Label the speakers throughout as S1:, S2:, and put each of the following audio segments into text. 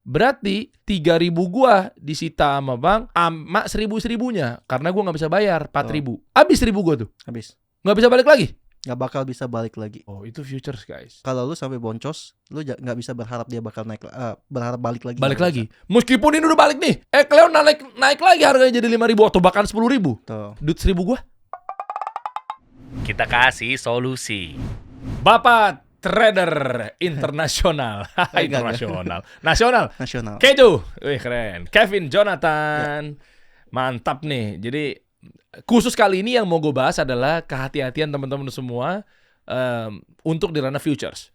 S1: Berarti 3.000 gua disita sama bank, sama 1.000-1.000-nya karena gua nggak bisa bayar 4.000. Habis 1.000 gua tuh.
S2: Habis.
S1: Nggak bisa balik lagi.
S2: Nggak bakal bisa balik lagi.
S1: Oh, itu futures, guys.
S2: Kalau lu sampai boncos, lu nggak bisa berharap dia bakal naik, berharap balik lagi.
S1: Balik lagi. Meskipun ini udah balik nih, Cleo naik lagi harganya jadi 5.000 atau bahkan 10.000.
S2: Tuh.
S1: Duit 1.000 gua.
S3: Kita kasih solusi.
S1: Bapak trader internasional. Internasional. Nasional. Keju. Wih, keren. Kevin Jonathan. Mantap nih. Jadi khusus kali ini yang mau gue bahas adalah kehati-hatian teman-teman semua untuk di ranah futures.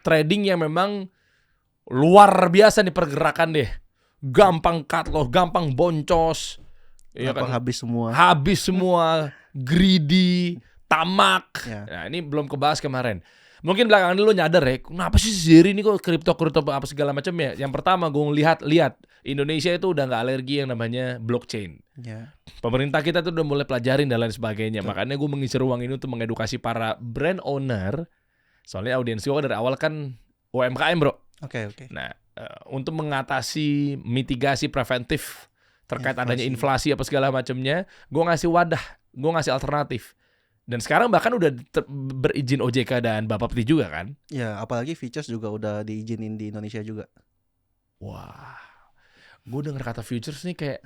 S1: Trading yang memang luar biasa nih pergerakan deh. Gampang cut loss, gampang boncos.
S2: Ya kan?
S1: Habis semua. Greedy, tamak. Nah, ini belum kebahas kemarin. Mungkin belakangan ini lo nyadar ya, kenapa sih Zeri ini kok kripto apa segala macam ya. Yang pertama gue lihat Indonesia itu udah nggak alergi yang namanya blockchain. Pemerintah kita tuh udah mulai pelajarin dan lain sebagainya. Makanya gue mengisi ruang ini untuk mengedukasi para brand owner. Soalnya audiens gue dari awal kan UMKM bro.
S2: Oke.
S1: Nah untuk mengatasi mitigasi preventif terkait adanya inflasi apa segala macamnya, gue ngasih wadah, gue ngasih alternatif. Dan sekarang bahkan udah berizin OJK dan Bapepti juga kan?
S2: Ya, apalagi futures juga udah diizinin di Indonesia juga.
S1: Wah, gue denger kata futures nih kayak,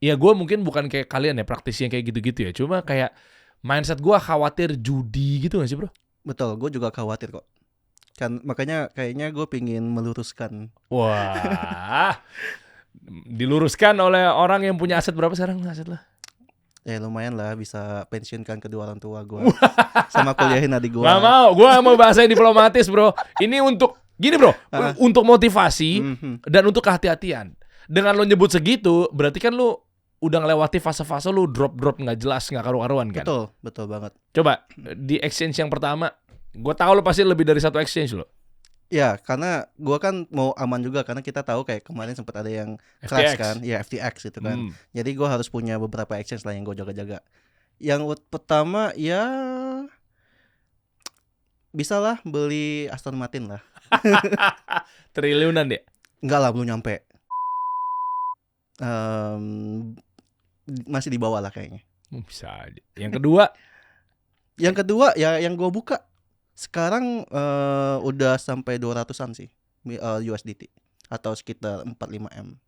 S1: ya gue mungkin bukan kayak kalian ya praktisi yang kayak gitu-gitu ya. Cuma kayak mindset gue khawatir judi gitu gak sih bro?
S2: Betul, gue juga khawatir kok. Kan makanya kayaknya gue pingin meluruskan.
S1: Wah, diluruskan oleh orang yang punya aset berapa sekarang aset lah?
S2: Ya lumayan lah, bisa pensiunkan kedua orang tua gue sama kuliahin adik gue.
S1: Gak mau, gue mau bahasa yang diplomatis bro. Ini untuk gini bro, untuk motivasi dan untuk kehati-hatian. Dengan lo nyebut segitu, berarti kan lo udah ngelewati fase-fase lo drop nggak jelas, nggak karu-karuan kan?
S2: Betul banget.
S1: Coba di exchange yang pertama, gue tahu lo pasti lebih dari satu exchange lo.
S2: Ya, karena gue kan mau aman juga, karena kita tahu kayak kemarin sempat ada yang crash kan, ya FTX itu kan. Jadi gue harus punya beberapa exchange lah yang gue jaga-jaga. Yang pertama ya bisa lah beli Aston Martin lah.
S1: Triliunan ya?
S2: Enggak lah, belum nyampe. Masih di bawah lah kayaknya.
S1: Bisa aja. Yang kedua?
S2: Yang kedua ya yang gue buka. Sekarang udah sampai 200-an sih USDT atau sekitar 4-5M.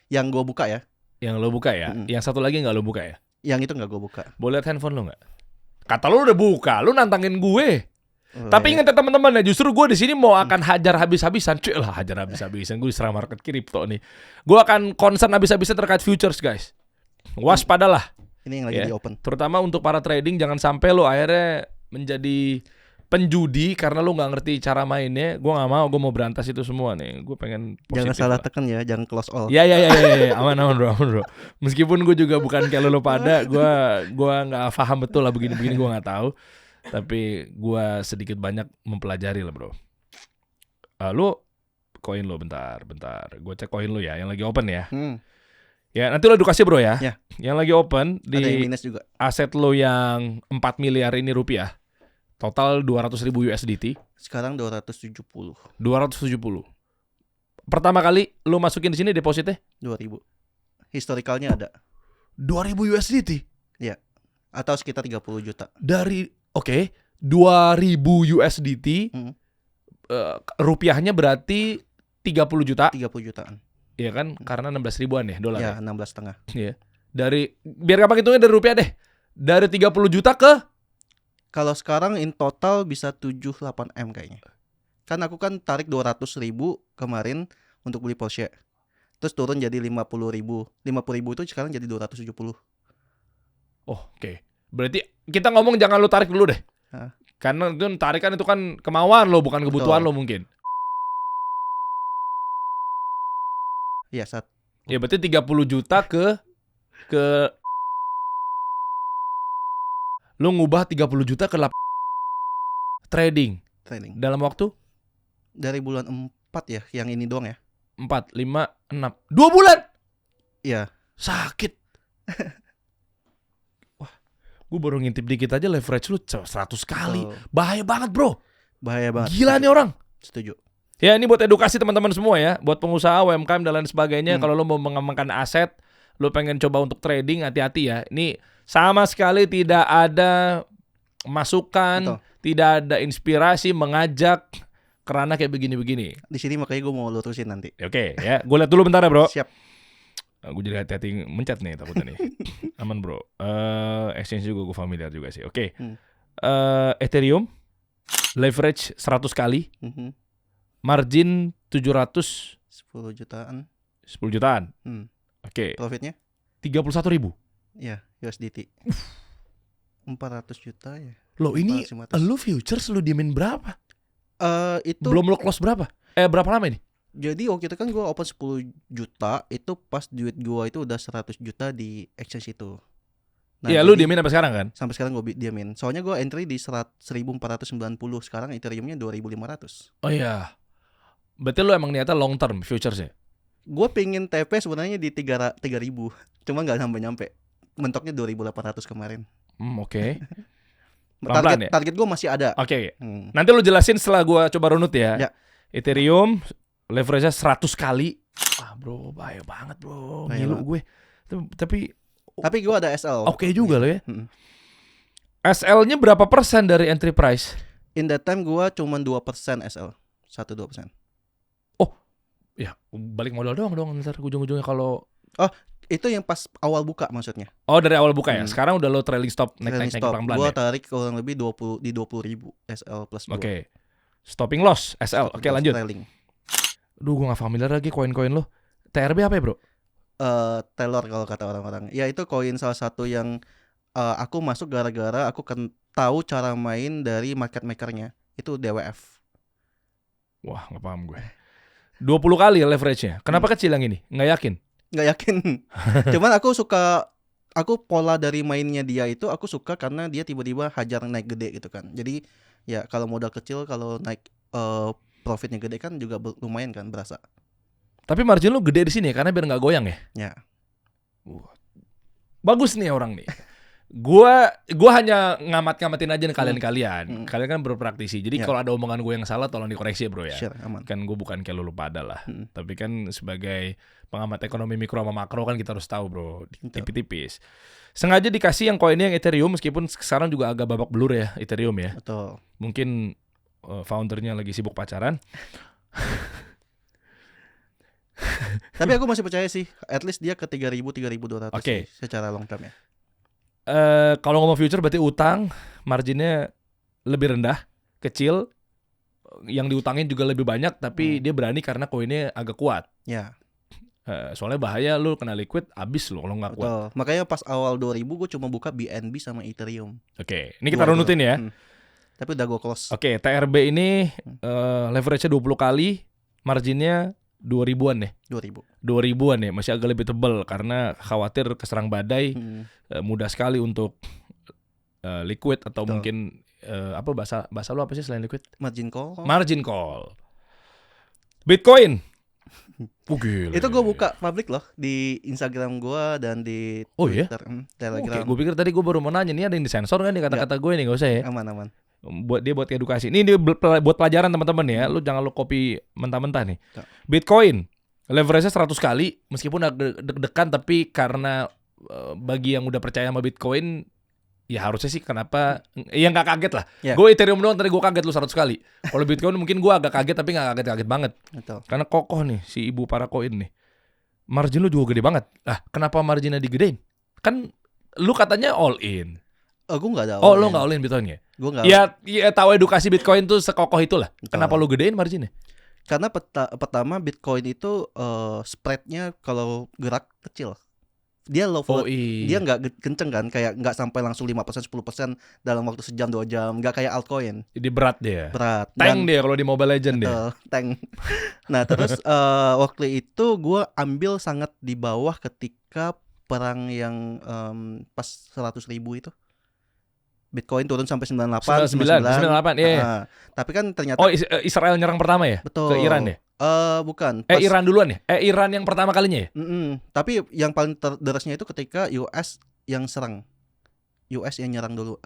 S2: Yang gue buka ya.
S1: Yang lo buka ya? Yang satu lagi gak lo buka ya?
S2: Yang itu gak gue buka.
S1: Boleh lihat handphone lo gak? Kata lo udah buka, lo nantangin gue. Tapi ingat ya teman-teman ya, justru gue di sini mau akan hajar habis-habisan. Cuy lah, hajar habis-habisan. Gue diserang market kripto nih. Gue akan concern habis-habisan terkait futures guys. Waspadalah.
S2: Ini yang lagi di open.
S1: Terutama untuk para trading, jangan sampai lo akhirnya menjadi penjudi karena lu nggak ngerti cara mainnya. Gue nggak mau, gue mau berantas itu semua nih. Gue pengen positif.
S2: Jangan salah tekan ya, jangan close all.
S1: Ya. Aman bro. Meskipun gue juga bukan kayak lo pada, gue nggak paham betul lah begini gue nggak tahu. Tapi gue sedikit banyak mempelajari lah bro. Lu koin lo bentar. Gue cek koin lo ya, yang lagi open ya. Ya nanti lo edukasi bro ya. Yang lagi open di
S2: juga.
S1: Aset lo yang 4 miliar ini rupiah. Total 200.000 USDT. Sekarang
S2: 270.
S1: Pertama kali lu masukin di sini depositnya
S2: 2.000. Historicalnya ada
S1: 2.000 USDT.
S2: Ya. Atau sekitar 30 juta.
S1: Dari 2.000 USDT. Rupiahnya berarti 30 juta.
S2: 30 jutaan.
S1: Iya kan? Karena 16 ribuan ya dolar.
S2: Ya, 16,5.
S1: Iya. Dari biar gampang hitungnya dari rupiah deh. Dari 30 juta ke
S2: kalau sekarang in total bisa 7-8M kayaknya. Kan aku kan tarik 200.000 kemarin untuk beli Porsche. Terus turun jadi 50.000. 50.000 itu sekarang jadi 270.
S1: Oke. Berarti kita ngomong jangan lu tarik dulu deh. Karena itu tarikan itu kan kemauan lo, bukan kebutuhan lo mungkin.
S2: Iya,
S1: ya berarti 30 juta ke lu ngubah 30 juta ke trading. Dalam waktu?
S2: Dari bulan 4 ya, yang ini doang ya.
S1: 4, 5, 6. 2 bulan?
S2: Iya.
S1: Sakit. Wah, gue baru ngintip dikit aja leverage lu 100 kali. Bahaya banget bro.
S2: Bahaya banget.
S1: Gila nih orang.
S2: Setuju.
S1: Ya ini buat edukasi teman-teman semua ya, buat pengusaha UMKM dan lain sebagainya. Kalau lo mau mengembangkan aset, lo pengen coba untuk trading, hati-hati ya. Ini sama sekali tidak ada masukan, tidak ada inspirasi mengajak kerana kayak begini-begini.
S2: Di sini makanya gue mau lurusin nanti.
S1: Oke, ya, gue lihat dulu bentar ya bro.
S2: Siap.
S1: Gue jadi hati-hati mencet nih takutnya nih. Aman bro. Exchange juga gue familiar juga sih. Oke. Ethereum leverage 100 kali. Margin 700
S2: 10 jutaan.
S1: 10 jutaan. Oke.
S2: Profitnya?
S1: 31.000.
S2: Ya, USDT. 400 juta ya.
S1: Lo ini lo futures lo diemin berapa?
S2: Itu
S1: belum lo close berapa? Berapa lama ini?
S2: Jadi waktu itu kan gue open 10 juta, itu pas duit gue itu udah 100 juta di exchange itu. Nah,
S1: iya, lu diemin sampai sekarang kan?
S2: Sampai sekarang gue diamin. Soalnya gue entry di 1490, sekarang Ethereumnya 2500.
S1: Oh iya. Berarti lu emang niatnya long term futures ya?
S2: Gue pengen TP sebenarnya di 3.000, cuma nggak nyampe. Mentoknya 2.800 kemarin.
S1: Oke.
S2: Target gue masih ada.
S1: Oke. Nanti lu jelasin setelah gue coba runut ya. Ethereum leverage-nya 100 kali. Bro, bahaya banget bro. Ngilu gue. Tapi
S2: gue ada SL.
S1: Oke juga lo ya. SL-nya berapa persen dari entry price?
S2: In that time gue cuma 2% SL. 1-2%.
S1: Oh, ya balik modal doang ntar ujung-ujungnya kalau.
S2: Oh, itu yang pas awal buka maksudnya.
S1: Oh, dari awal buka ya. Sekarang udah lo trailing stop naik pelan-pelan.
S2: Gue tarik kurang lebih 20.000 SL plus 2.
S1: Oke. Stopping loss SL. Oke, lanjut.
S2: Trailing.
S1: Duh, gue gak familiar lagi koin-koin lo. TRB apa ya bro?
S2: Taylor kalau kata orang-orang. Ya itu koin salah satu yang aku masuk gara-gara aku kan tahu cara main dari market makernya. Itu DWF.
S1: Wah, gak paham gue. 20 kali leverage-nya. Kenapa kecil yang ini? Gak yakin?
S2: Gak yakin. Cuman aku pola dari mainnya dia itu aku suka karena dia tiba-tiba hajar naik gede gitu kan. Jadi ya kalau modal kecil, kalau naik profitnya gede kan juga lumayan kan berasa.
S1: Tapi margin lu gede di sini karena biar nggak goyang ya.
S2: Ya.
S1: Bagus nih orang nih. Gua hanya ngamat-ngamatin aja nih kalian. Kalian kan berpraktisi. Jadi kalau ada omongan gue yang salah tolong dikoreksi bro ya.
S2: Sure, aman.
S1: Kan gue bukan kayak lu pada lah. Tapi kan sebagai pengamat ekonomi mikro sama makro kan kita harus tahu bro. Tipis-tipis. Sengaja dikasih yang koinnya yang Ethereum meskipun sekarang juga agak babak belur ya Ethereum ya.
S2: Betul.
S1: Mungkin foundernya lagi sibuk pacaran.
S2: Tapi aku masih percaya sih, at least dia ke 3.200
S1: Oke.
S2: Secara long term ya.
S1: Kalau ngomong future berarti utang marginnya lebih rendah, kecil, yang diutangin juga lebih banyak, tapi dia berani karena koinnya agak kuat.
S2: Ya.
S1: Soalnya bahaya lu kena liquid abis lu kalau nggak kuat.
S2: Betul. Makanya pas awal 2000 gue cuma buka BNB sama Ethereum.
S1: Oke, ini kita runutin ya.
S2: Tapi udah gue close.
S1: Oke, TRB ini leverage-nya 20 kali, marginnya 2000-an nih. 2000-an ya, masih agak lebih tebal karena khawatir keserang badai. Mudah sekali untuk liquid atau mungkin apa bahasa lu apa sih selain liquid? Margin call. Bitcoin.
S2: Itu gue buka public loh di Instagram gue dan di Twitter, Telegram.
S1: Gue pikir tadi gue baru mau nanya nih ada yang disensor kan nih kata-kata gue nih, nggak usah ya.
S2: Aman.
S1: Buat edukasi. Ini dia buat pelajaran teman-teman ya. Lu jangan lu copy mentah-mentah nih. Bitcoin leverage-nya 100 kali meskipun agak deg-degan, tapi karena bagi yang udah percaya sama Bitcoin ya harusnya sih kenapa ya nggak kaget lah. Gue Ethereum doang tadi gue kaget lu 100 kali. Kalau Bitcoin mungkin gue agak kaget tapi nggak kaget banget.
S2: Betul.
S1: Karena kokoh nih si ibu para koin nih. Margin lu juga gede banget. Kenapa marginnya digedein? Kan lu katanya all in.
S2: Gue nggak ada.
S1: Lu nggak all in Bitcoin ya?
S2: Gue nggak.
S1: Ya tahu edukasi Bitcoin tuh sekokoh itulah. Kenapa lu gedein marginnya?
S2: Karena pertama Bitcoin itu spreadnya kalau gerak kecil. Dia low vol, dia nggak kenceng kan, kayak nggak sampai langsung 5% 10% dalam waktu sejam 2 jam, nggak kayak altcoin.
S1: Jadi berat dia.
S2: Tank
S1: dia kalau di Mobile Legends dia.
S2: Tank. Nah terus waktu itu gue ambil sangat di bawah ketika perang yang pas 100.000 itu. Bitcoin turun sampai 98,
S1: 98, iya.
S2: Tapi kan ternyata
S1: Israel nyerang pertama ya?
S2: Betul.
S1: Ke Iran ya?
S2: Bukan.
S1: Iran duluan ya? Iran yang pertama kalinya ya?
S2: Tapi yang paling derasnya itu ketika US yang serang. US yang nyerang dulu,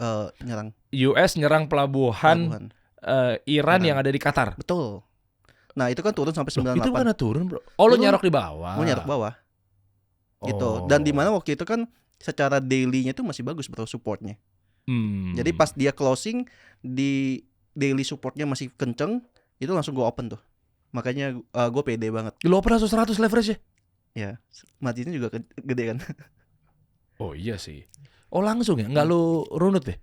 S2: US
S1: nyerang pelabuhan Iran yang ada di Qatar.
S2: Betul. Nah, itu kan turun sampai 98.
S1: Itu mana turun, Bro? Oh, lu
S2: Turun.
S1: nyarok di bawah.
S2: Mau nyarok bawah. Gitu.
S1: Oh.
S2: Dan di mana waktu itu kan secara daily-nya tuh masih bagus bro supportnya. Jadi pas dia closing di daily supportnya masih kenceng, itu langsung gue open tuh. Makanya gue pede banget.
S1: Lu open langsung 100 leverage ya?
S2: Ya, marginnya juga gede kan.
S1: Oh iya sih. Oh langsung ya? Nggak lu runut deh?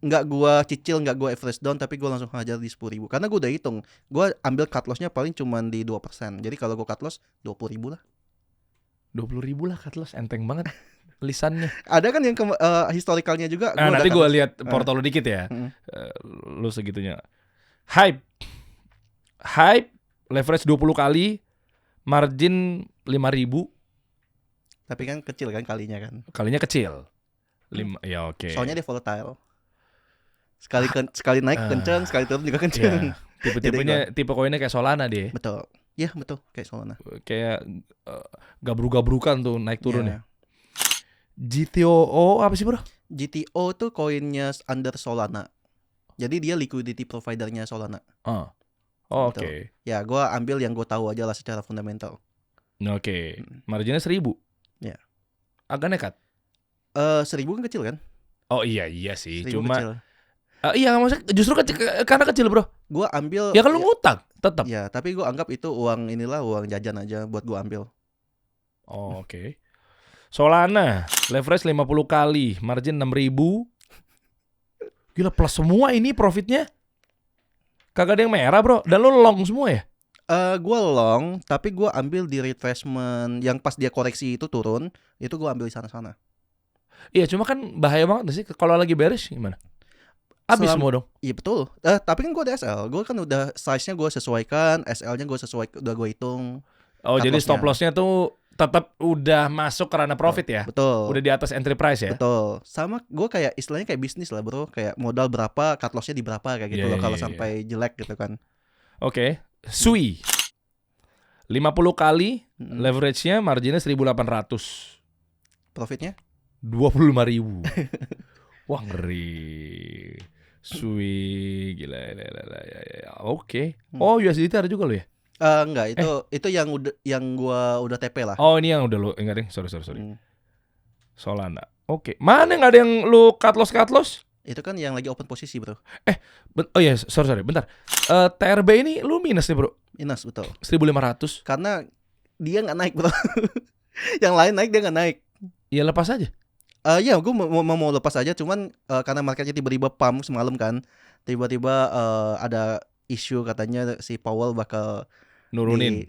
S2: Enggak gue cicil, enggak gue average down, tapi gue langsung hajar di 10.000. Karena gue udah hitung, gue ambil cut loss-nya paling cuma di 2%. Jadi kalau gue cut loss 20.000 lah.
S1: 20.000 lah cut loss, enteng banget lisannya.
S2: Ada kan yang historicalnya juga.
S1: Nah, nanti gue lihat
S2: Ah.
S1: portal lu dikit ya.
S2: Mm.
S1: Lu segitunya. Hype, leverage 20 kali, margin 5.000.
S2: Tapi kan kecil kan kalinya kan.
S1: Kalinya kecil. 5, ya oke.
S2: Soalnya dia volatile. Sekali naik kenceng, sekali turun juga kenceng.
S1: Ya, tipe-tipenya tipe koinnya kayak Solana deh.
S2: Betul. Ya betul, kayak Solana.
S1: Kayak gabruk-gabrukan tuh naik turun ya.
S2: Ya.
S1: GTO apa sih bro?
S2: GTO tuh koinnya under Solana. Jadi dia liquidity providernya Solana.
S1: Oke.
S2: Betul. Ya, gue ambil yang gue tahu aja lah secara fundamental.
S1: Oke. Marginnya 1.000.
S2: Ya.
S1: Agak nekat.
S2: 1.000 kan kecil kan?
S1: Oh iya sih.
S2: 1.000
S1: Cuma
S2: kecil.
S1: iya maksudnya justru karena kecil bro.
S2: Gue ambil.
S1: Ya kalau ngutang tetap.
S2: Ya, tapi gue anggap itu uang jajan aja buat gue ambil.
S1: Oke. Solana leverage 50 kali, margin 6.000. Gila plus semua ini profitnya. Kagak ada yang merah bro. Dan lo long semua ya?
S2: Gue long, tapi gue ambil di retracement yang pas dia koreksi itu turun, itu gue ambil di sana-sana.
S1: Iya, cuma kan bahaya banget sih kalau lagi bearish gimana? Habis semua dong.
S2: Iya betul. Tapi kan gue ada SL, gue kan udah size-nya gue sesuaikan, SL-nya gue udah gue hitung.
S1: Oh, jadi stop loss-nya tuh tetap udah masuk karena profit ya?
S2: Betul.
S1: Udah di atas entry price ya?
S2: Betul. Sama gue kayak istilahnya kayak bisnis lah bro, kayak modal berapa, cut loss-nya di berapa kayak gitu loh kalau sampai jelek gitu kan.
S1: Oke. Sui 50 kali leverage-nya marginnya 1.800.
S2: Profitnya
S1: 25.000. Wah ngeri. Sui gila. Oke. Oh USDT ada juga lo ya?
S2: Enggak, itu yang gua udah TP lah.
S1: Oh ini yang udah lo enggak deh. Sorry. Solana. Oke. Mana nggak ada yang lu cut loss?
S2: Itu kan yang lagi open posisi bro.
S1: Oh iya, sorry, bentar. TRB ini lu minus nih bro.
S2: Minus betul.
S1: 1.500.
S2: Karena dia nggak naik bro. Yang lain naik dia nggak naik.
S1: Ya lepas aja.
S2: Ya gue mau lepas aja, cuman karena marketnya tiba-tiba pump semalam kan, tiba-tiba ada isu katanya si Powell bakal
S1: nurunin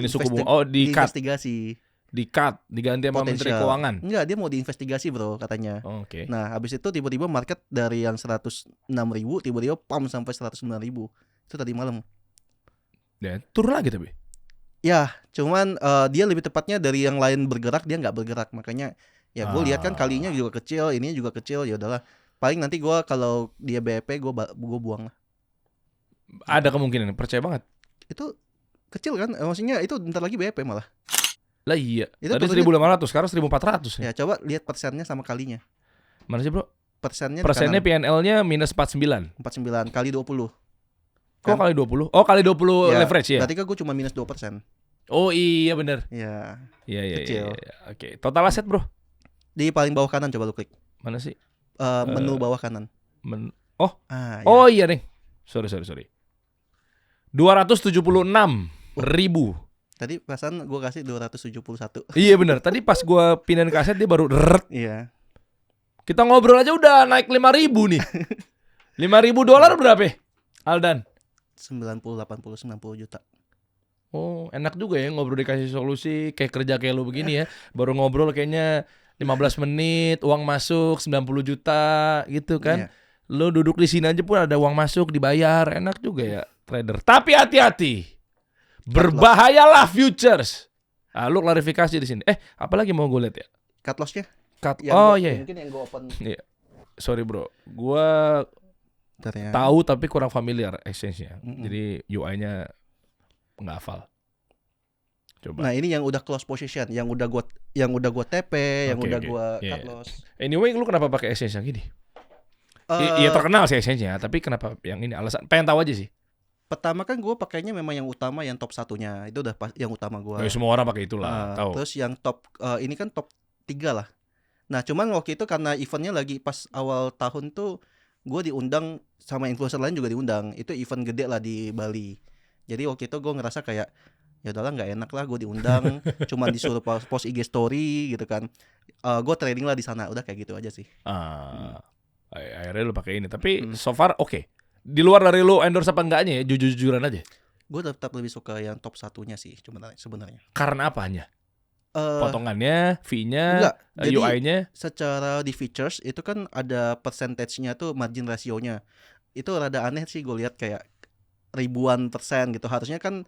S1: suku bunga. Oh
S2: diinvestigasi.
S1: Diganti sama Menteri Keuangan.
S2: Enggak, dia mau diinvestigasi bro katanya.
S1: Oke.
S2: Nah habis itu tiba-tiba market dari yang 106.000 tiba-tiba pump sampai 109.000. Itu tadi malam.
S1: Dan turun lagi tapi.
S2: Ya, cuman dia lebih tepatnya dari yang lain bergerak, dia nggak bergerak. Makanya ya gue lihat kan kalinya juga kecil, ini juga kecil, ya udahlah. Paling nanti gue kalau dia BEP gue buang lah.
S1: Ada kemungkinan, percaya banget.
S2: Itu kecil kan? Maksudnya itu bentar lagi BEP malah.
S1: Lah iya.
S2: Itu
S1: tadi 1.500, sekarang 1.400.
S2: Ya coba lihat persennya sama kalinya.
S1: Mana sih bro?
S2: Persennya
S1: PNL-nya minus 49.
S2: 49 kali 20.
S1: Kok kali 20? Oh kali 20
S2: ya,
S1: leverage ya?
S2: Berarti kan gue cuma minus 2%.
S1: Oh iya bener.
S2: Iya.
S1: Iya. Oke. Total aset bro?
S2: Di paling bawah kanan coba lu klik.
S1: Mana sih?
S2: Menu bawah kanan.
S1: Ya. Oh iya deh. Sorry. 276.000.
S2: Tadi perasaan gue kasih 271.
S1: Iya bener. Tadi pas gue pindahin ke aset dia baru
S2: Iya.
S1: Kita ngobrol aja udah naik 5.000 nih. $5.000 berapa ya, Aldan?
S2: 90, 80, 90 juta.
S1: Oh enak juga ya ngobrol dikasih solusi. Kayak kerja kayak lu begini ya. Baru ngobrol kayaknya 15 menit, uang masuk 90 juta gitu kan.
S2: Iya.
S1: Lu duduk di sini aja pun ada uang masuk, dibayar. Enak juga ya trader. Tapi hati-hati. Berbahayalah futures. Lu klarifikasi di sini. Apalagi mau gue lihat ya?
S2: Cut loss-nya?
S1: Iya.
S2: Mungkin yang gue open.
S1: Iya. Sorry bro. Gua tahu tapi kurang familiar exchange-nya. Jadi UI-nya nggak hafal. Coba.
S2: Nah, ini yang udah close position, yang udah gua TP, yang udah gua cut loss.
S1: Anyway, lu kenapa pakai exchange yang gini? Iya terkenal sih exchange-nya, tapi kenapa yang ini? Alasan pengen tahu aja sih.
S2: Pertama kan gue pakainya memang yang utama, yang top satunya itu udah yang utama gue.
S1: Semua orang pakai itulah, tahu.
S2: Terus yang top ini kan top 3 lah. Nah cuman waktu itu karena eventnya lagi pas awal tahun tuh, gue diundang sama influencer lain juga diundang. Itu event gede lah di Bali. Jadi waktu itu gue ngerasa kayak ya udahlah nggak enak lah gue diundang, cuman disuruh post IG story gitu kan. Gue trading lah di sana, udah kayak gitu aja sih.
S1: Akhirnya lu pakai ini, tapi so far oke. Di luar dari lu endorse apa enggaknya ya, jujur-jujuran aja.
S2: Gue tetap lebih suka yang top satunya sih sebenarnya.
S1: Karena apanya? Potongannya, fee-nya, UI-nya.
S2: Secara di features itu kan ada percentage-nya tuh, margin ratio-nya. Itu rada aneh sih gue lihat, kayak ribuan persen gitu. Harusnya kan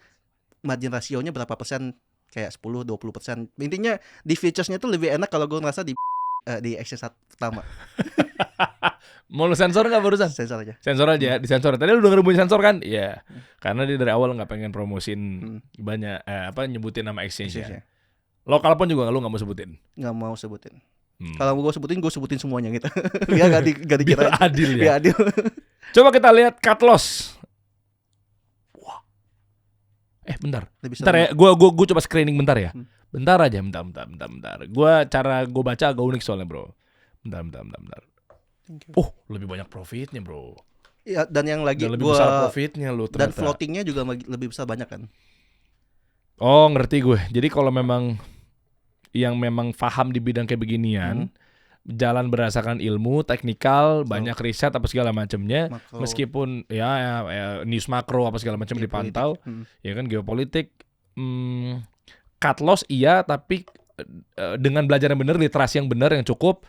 S2: margin ratio-nya berapa persen? Kayak 10-20%. Intinya di features-nya tuh lebih enak kalau gue ngerasa di XS1 pertama.
S1: Mau lu sensor nggak barusan?
S2: Sensor aja.
S1: Sensor aja, disensor. Tadi lu denger bunyi sensor kan? Iya. Karena dia dari awal nggak pengen promosin banyak nyebutin nama exchange-nya. Lokal pun juga lu nggak mau sebutin.
S2: Nggak mau sebutin. Kalau gue sebutin semuanya gitu. Biar nggak dikira
S1: adil ya.
S2: Biar adil.
S1: Coba kita lihat cut loss. Wah. Bentar. Bentar ya. Gue coba screening bentar ya. Bentar aja, bentar. Cara gue baca agak unik soalnya, bro. Bentar. Lebih banyak profitnya, bro.
S2: Iya, dan yang lagi
S1: lebih besar profitnya lu ternyata.
S2: Dan floatingnya juga lebih besar banyak kan.
S1: Oh, ngerti gue. Jadi kalau memang yang memang paham di bidang kayak beginian, jalan berdasarkan ilmu, teknikal, banyak riset apa segala macamnya, meskipun ya news makro apa segala macam dipantau, ya kan geopolitik, cut loss iya, tapi dengan belajar yang benar, literasi yang benar yang cukup,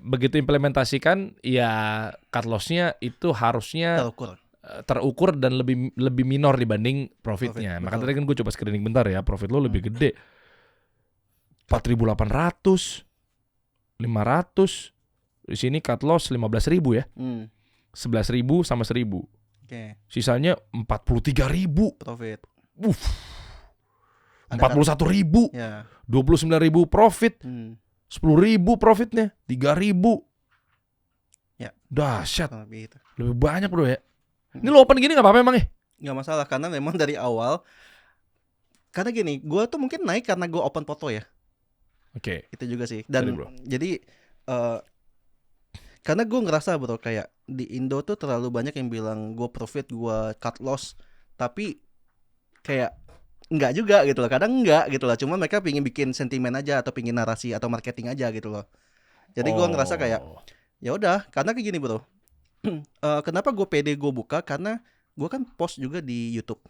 S1: begitu implementasikan ya cut loss-nya itu harusnya terukur dan lebih minor dibanding profitnya. Maka tadi kan gue coba screening bentar ya, profit lo lebih gede. 4.800, 500. Di sini cut loss 15.000 ya. 11.000 sama 1.000.
S2: Oke.
S1: Sisanya 43.000
S2: profit.
S1: 41.000.
S2: Ya.
S1: 29.000 profit. 10.000 profitnya. 3.000.
S2: Ya.
S1: Dahsyat. Lebih banyak bro ya. Ini lo open gini gak apa-apa emang ya?
S2: Gak masalah, karena memang dari awal. Karena gini, gue tuh mungkin naik karena gue open foto ya.
S1: Oke.
S2: Itu juga sih. Dan jadi karena gue ngerasa bro, kayak di Indo tuh terlalu banyak yang bilang gue profit, gue cut loss, tapi kayak enggak juga gitu loh. Kadang enggak gitu loh. Cuma mereka pingin bikin sentimen aja, atau pingin narasi atau marketing aja gitu loh. Jadi gue ngerasa kayak ya udah, karena kayak gini bro. Kenapa gue pede gue buka? Karena gue kan post juga di YouTube.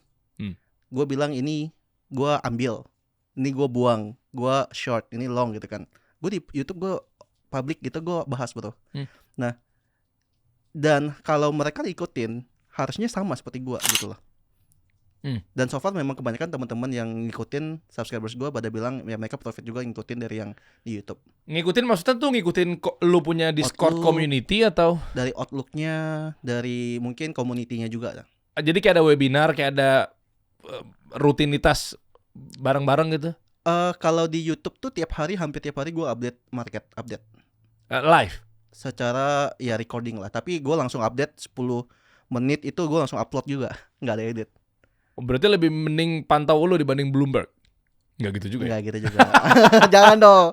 S2: Gue bilang ini gue ambil, ini gue buang, gue short, ini long gitu kan. Gue di YouTube gue public gitu, gue bahas bro. Nah, dan kalau mereka ikutin harusnya sama seperti gue gitu loh. Dan so far memang kebanyakan teman-teman yang ngikutin subscribers gue pada bilang ya mereka profit juga ngikutin dari yang di YouTube.
S1: Ngikutin maksudnya tuh ngikutin lu punya Discord Outlook, community atau?
S2: Dari Outlook-nya, dari mungkin community-nya juga.
S1: Jadi kayak ada webinar, kayak ada rutinitas bareng-bareng gitu?
S2: Kalau di YouTube tuh hampir tiap hari gue update market,
S1: live? Secara
S2: ya recording lah. Tapi gue langsung update 10 menit itu gue langsung upload juga, nggak ada edit.
S1: Berarti lebih mending pantau lu dibanding Bloomberg? Nggak gitu juga.
S2: Nggak gitu juga. Jangan dong.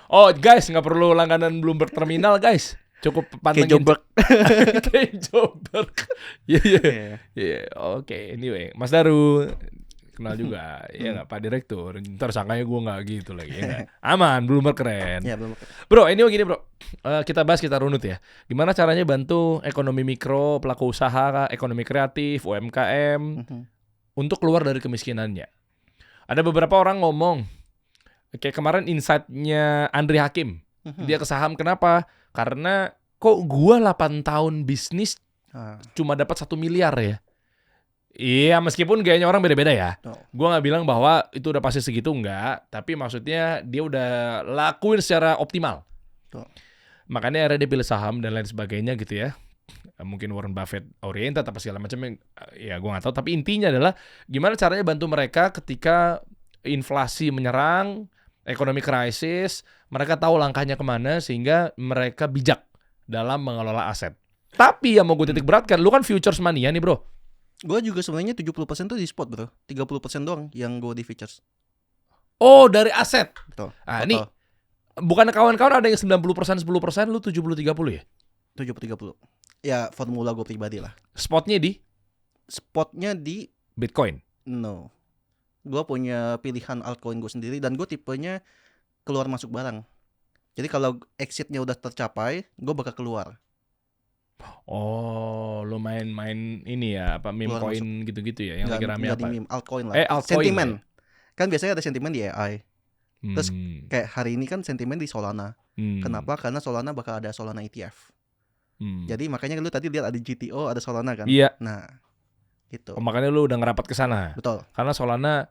S1: Oh guys, nggak perlu langganan Bloomberg terminal guys. Cukup pantengin. Kejoberg. Iya. Oke. Anyway, Mas Daru kenal juga. Ya nggak, Pak Direktur. Ntar sangkanya gue nggak gitu lagi. Ya, aman, Bloomberg keren.
S2: Ya, Bloomberg.
S1: Bro, ini gini bro. Kita bahas, kita runut ya. Gimana caranya bantu ekonomi mikro, pelaku usaha, ekonomi kreatif, UMKM untuk keluar dari kemiskinannya. Ada beberapa orang ngomong, kayak kemarin insight-nya Andri Hakim. Dia ke saham, kenapa? Karena kok gua 8 tahun bisnis cuma dapat 1 miliar ya. Iya, meskipun gayanya orang beda-beda ya. Gua nggak bilang bahwa itu udah pasti segitu, enggak. Tapi maksudnya dia udah lakuin secara optimal. Makanya akhirnya dia pilih saham dan lain sebagainya gitu ya. Mungkin Warren Buffett oriented apa segala macam, ya gue nggak tahu. Tapi intinya adalah gimana caranya bantu mereka ketika inflasi menyerang, ekonomi krisis, mereka tahu langkahnya kemana sehingga mereka bijak dalam mengelola aset. Tapi yang mau gue titik beratkan, lu kan futures mania nih bro.
S2: Gue juga sebenarnya 70% tuh di spot bro, 30% doang yang gue di futures.
S1: Oh dari aset.
S2: Betul.
S1: Nah ini bukan kawan-kawan ada yang 90%, 10%, lu 70-30 ya?
S2: 70-30. Ya formula gue pribadi lah.
S1: Spotnya di Bitcoin.
S2: No. Gue punya pilihan altcoin gue sendiri dan gue tipenya keluar masuk barang. Jadi kalau exitnya udah tercapai, gue bakal keluar.
S1: Oh, lo main ini ya, apa meme
S2: Keluar
S1: coin gitu-gitu ya, yang lagi rame apa?
S2: Di meme, altcoin lah.
S1: Altcoin
S2: Sentimen.
S1: ya?
S2: Kan biasanya ada sentimen di AI. Terus kayak hari ini kan sentimen di Solana. Kenapa? Karena Solana bakal ada Solana ETF. Jadi makanya lu tadi lihat ada GTO, ada Solana kan?
S1: Iya.
S2: Nah, gitu.
S1: Oh, makanya lu udah ngerapat ke sana.
S2: Betul.
S1: Karena Solana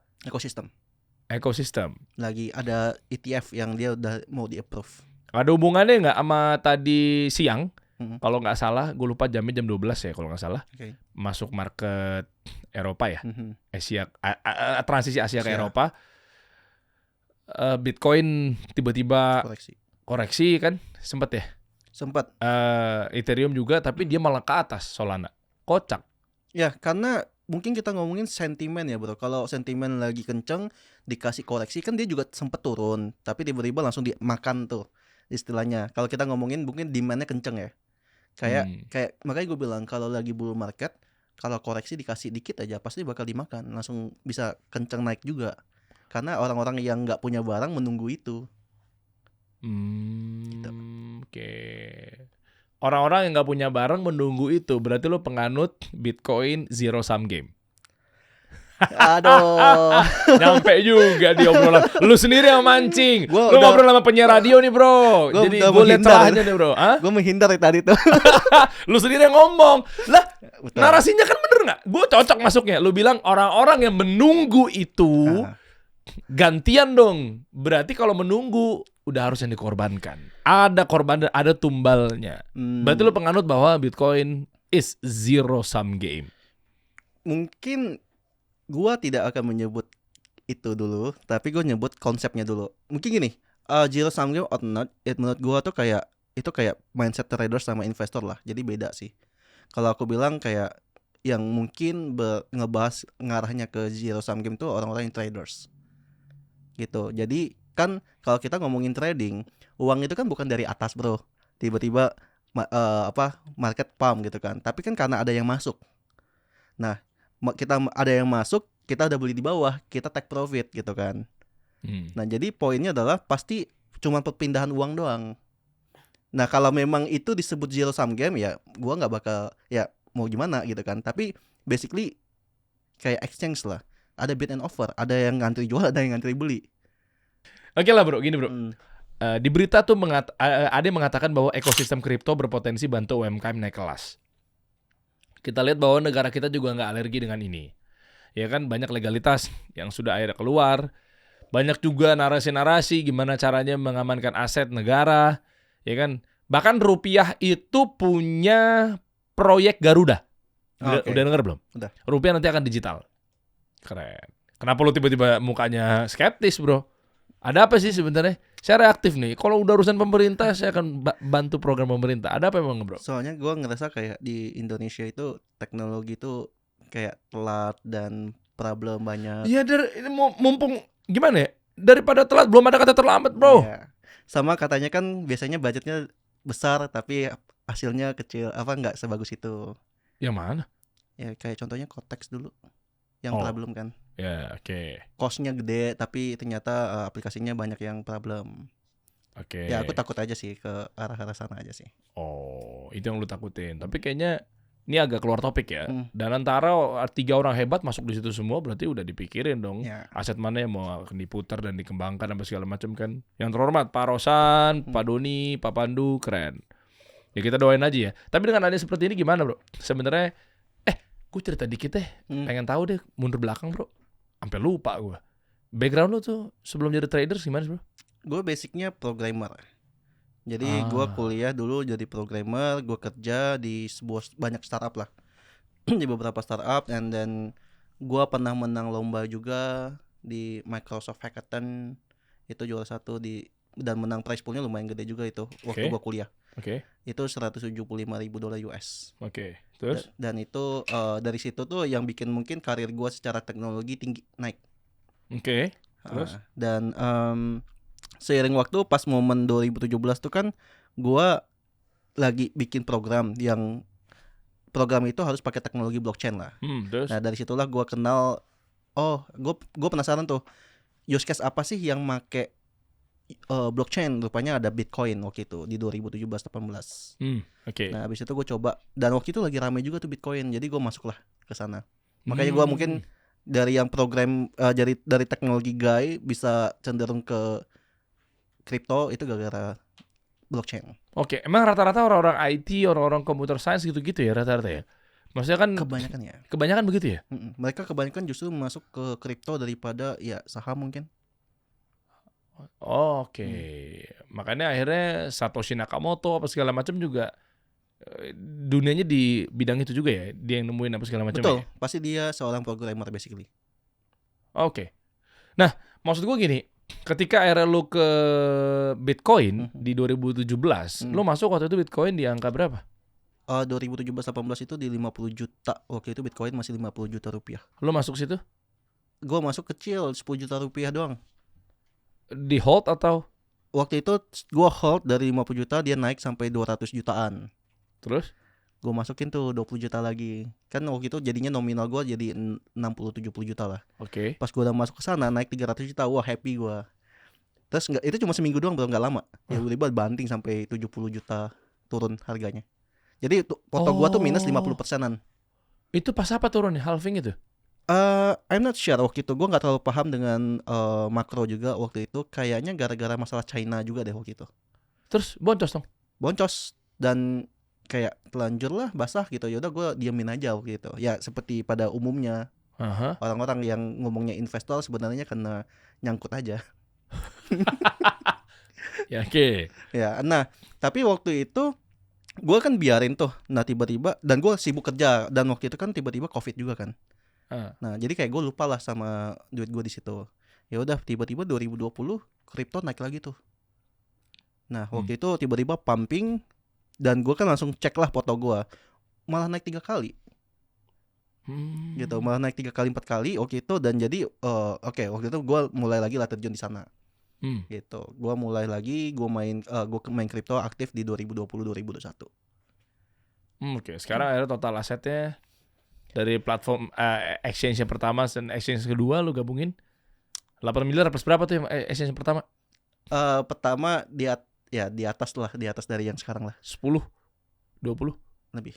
S1: ekosistem.
S2: Lagi ada ETF yang dia udah mau di-approve.
S1: Ada hubungannya nggak sama tadi siang? Kalau nggak salah, gue lupa jamnya jam 12 ya kalau nggak salah.
S2: Okay.
S1: Masuk market Eropa ya, Asia, transisi Asia ke Eropa. Bitcoin tiba-tiba koreksi kan, sempet ya?
S2: Sempat.
S1: Ethereum juga, tapi dia malah ke atas Solana. Kocak.
S2: Ya, karena mungkin kita ngomongin sentimen ya bro. Kalau sentimen lagi kenceng, dikasih koreksi kan dia juga sempet turun, tapi tiba-tiba langsung dimakan tuh istilahnya. Kalau kita ngomongin mungkin demandnya kenceng ya. Kayak makanya gue bilang kalau lagi bull market, kalau koreksi dikasih dikit aja pasti bakal dimakan, langsung bisa kenceng naik juga. Karena orang-orang yang nggak punya barang menunggu itu. Gitu.
S1: Oke. Orang-orang yang nggak punya barang menunggu itu, berarti lo penganut Bitcoin zero sum game.
S2: Aduh.
S1: Nyampe juga di obrolan. Lu sendiri yang mancing. Lu ngobrol sama penyiar radio nih bro. Jadi gue liat celahnya nih bro.
S2: Gue menghindar tadi tuh.
S1: Lu sendiri yang ngomong. Lah narasinya kan bener gak? Gue cocok masuknya. Lu bilang orang-orang yang menunggu itu gantian dong. Berarti kalau menunggu udah harus yang dikorbankan. Ada korban dan ada tumbalnya. Berarti lu penganut bahwa Bitcoin is zero sum game.
S2: Mungkin gua tidak akan menyebut itu dulu, tapi gue nyebut konsepnya dulu. Mungkin gini, zero sum game or not, menurut gua tuh kayak mindset trader sama investor lah. Jadi beda sih. Kalau aku bilang kayak yang mungkin ngebahas ngarahnya ke zero sum game tuh orang-orang yang traders. Gitu. Jadi kan kalau kita ngomongin trading, uang itu kan bukan dari atas, bro. Tiba-tiba market pump gitu kan. Tapi kan karena ada yang masuk. Nah, kita ada yang masuk, kita udah beli di bawah, kita take profit gitu kan. Nah, jadi poinnya adalah pasti cuma perpindahan uang doang. Nah, kalau memang itu disebut zero sum game ya, gua nggak bakal ya mau gimana gitu kan. Tapi basically kayak exchange lah. Ada bid and offer, ada yang ngantri jual, ada yang ngantri beli.
S1: Oke lah bro, gini bro. Di berita tuh ada yang mengatakan bahwa ekosistem kripto berpotensi bantu UMKM naik kelas. Kita lihat bahwa negara kita juga nggak alergi dengan ini. Ya kan banyak legalitas yang sudah akhirnya keluar. Banyak juga narasi-narasi gimana caranya mengamankan aset negara. Ya kan. Bahkan rupiah itu punya proyek Garuda. Udah denger belum?
S2: Udah.
S1: Rupiah nanti akan digital. Keren. Kenapa lu tiba-tiba mukanya skeptis bro? Ada apa sih sebenarnya? Saya reaktif nih. Kalau udah urusan pemerintah, saya akan bantu program pemerintah. Ada apa emang bro?
S2: Soalnya gue ngerasa kayak di Indonesia itu teknologi itu kayak telat dan problem banyak.
S1: Iya, mumpung gimana ya? Daripada telat, belum ada kata terlambat bro.
S2: Ya. Sama katanya kan biasanya budgetnya besar tapi hasilnya kecil. Nggak sebagus itu.
S1: Yang mana?
S2: Ya kayak contohnya Kotex dulu. Yang problem kan.
S1: Ya, oke.
S2: Cost-nya gede tapi ternyata aplikasinya banyak yang problem.
S1: Oke.
S2: Ya aku takut aja sih ke arah-arah sana aja sih.
S1: Oh, itu yang lu takutin. Tapi kayaknya ini agak keluar topik ya. Dan antara 3 orang hebat masuk di situ semua berarti udah dipikirin dong.
S2: Ya.
S1: Aset mana yang mau diputar dan dikembangkan sampai segala macam kan. Yang terhormat Pak Rosan, Pak Doni, Pak Pandu, keren. Ya kita doain aja ya. Tapi dengan adanya seperti ini gimana bro? Sebenarnya gue cerita dikit deh. Pengen tahu deh mundur belakang bro. Sampai lupa gue. Background lu tuh sebelum jadi trader gimana bro?
S2: Gue basicnya programmer. Jadi gue kuliah dulu jadi programmer. Gue kerja di banyak startup lah. Di beberapa startup. And then gue pernah menang lomba juga di Microsoft Hackathon. Itu juara 1 dan menang prize poolnya lumayan gede juga itu waktu gue kuliah.
S1: Oke.
S2: Itu $175,000 US.
S1: Oke. Terus?
S2: Dan itu dari situ tuh yang bikin mungkin karir gue secara teknologi tinggi naik.
S1: Oke. Terus?
S2: Dan seiring waktu pas momen 2017 tuh kan gue lagi bikin program itu harus pakai teknologi blockchain lah.
S1: Terus?
S2: Nah dari situlah gue kenal, gue penasaran tuh use case apa sih yang make blockchain. Rupanya ada Bitcoin waktu itu di 2017-18.
S1: Oke.
S2: Nah habis itu gue coba, dan waktu itu lagi ramai juga tuh Bitcoin, jadi gue masuklah ke sana. Makanya gue mungkin dari yang program dari teknologi guy bisa cenderung ke kripto itu gara-gara blockchain.
S1: Oke, emang rata-rata orang-orang IT, orang-orang computer science gitu-gitu ya rata-rata ya? Maksudnya kan
S2: Kebanyakan ya.
S1: kebanyakan begitu ya?
S2: Mereka kebanyakan justru masuk ke kripto daripada ya saham mungkin.
S1: Oke. Makanya akhirnya Satoshi Nakamoto apa segala macam juga dunianya di bidang itu juga ya? Dia yang nemuin apa segala macam.
S2: Betul,
S1: ya?
S2: pasti dia seorang programmer basically.
S1: Oke. Nah, maksud gue gini, ketika akhirnya lu ke Bitcoin di 2017, lu masuk waktu itu Bitcoin di angka berapa?
S2: 2017-18 itu di 50 juta. Waktu itu Bitcoin masih 50 juta rupiah.
S1: Lu masuk situ?
S2: Gue masuk kecil, 10 juta rupiah doang.
S1: Di hold atau?
S2: Waktu itu gue hold dari 50 juta, dia naik sampai 200 jutaan.
S1: Terus?
S2: Gue masukin tuh 20 juta lagi. Kan waktu itu jadinya nominal gue jadi 60-70 juta lah.
S1: Oke.
S2: Pas gue udah masuk ke sana naik 300 juta, wah happy gue. Terus itu cuma seminggu doang, belum, gak lama. Ya tiba-tiba banting sampai 70 juta turun harganya. Jadi foto gue tuh minus 50%-an.
S1: Itu pas apa turunnya? Halving itu?
S2: I'm not sure waktu itu. Gue gak terlalu paham dengan makro juga waktu itu. Kayaknya gara-gara masalah China juga deh waktu itu.
S1: Terus boncos dong?
S2: Boncos. Dan kayak telanjur lah, basah gitu. Yaudah gue diamin aja waktu itu. Ya seperti pada umumnya orang-orang yang ngomongnya investor sebenarnya kena nyangkut aja.
S1: Ya oke.
S2: Ya, nah tapi waktu itu gue kan biarin tuh. Nah tiba-tiba, dan gue sibuk kerja, dan waktu itu kan tiba-tiba COVID juga kan. Nah jadi kayak gue lupa lah sama duit gue di situ. Ya udah tiba-tiba 2020 kripto naik lagi tuh. Nah waktu itu tiba-tiba pumping, dan gue kan langsung cek lah foto gue, malah naik 3 kali. Gitu, malah naik 3 kali 4 kali waktu itu. Dan jadi waktu itu gue mulai lagi lah terjun di sana. Gitu, gue mulai lagi, gue main kripto aktif di 2020-2021.
S1: Oke. Sekarang akhirnya total asetnya dari platform exchange yang pertama dan exchange kedua lu gabungin 8 miliar plus berapa tuh yang exchange yang pertama?
S2: Pertama di atas lah, di atas dari yang sekarang lah.
S1: 10, 20,
S2: lebih,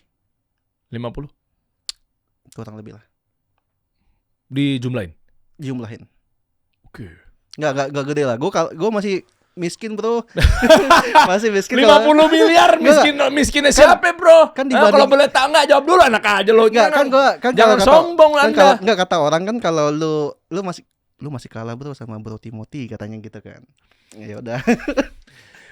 S1: 50,
S2: kurang lebih lah.
S1: dijumlahin.
S2: Oke. Nggak gede lah. Gue masih miskin bro. Masih miskin.
S1: 50 miliar miskinnya siapa bro?
S2: Kan
S1: kalau boleh tahu nggak, jawab dulu anak aja lo.
S2: Nggak, kan
S1: jangan sombong lah Anda.
S2: Nggak, kata orang kan kalau lu masih kalah bro sama bro Timothy katanya gitu kan. Ya udah.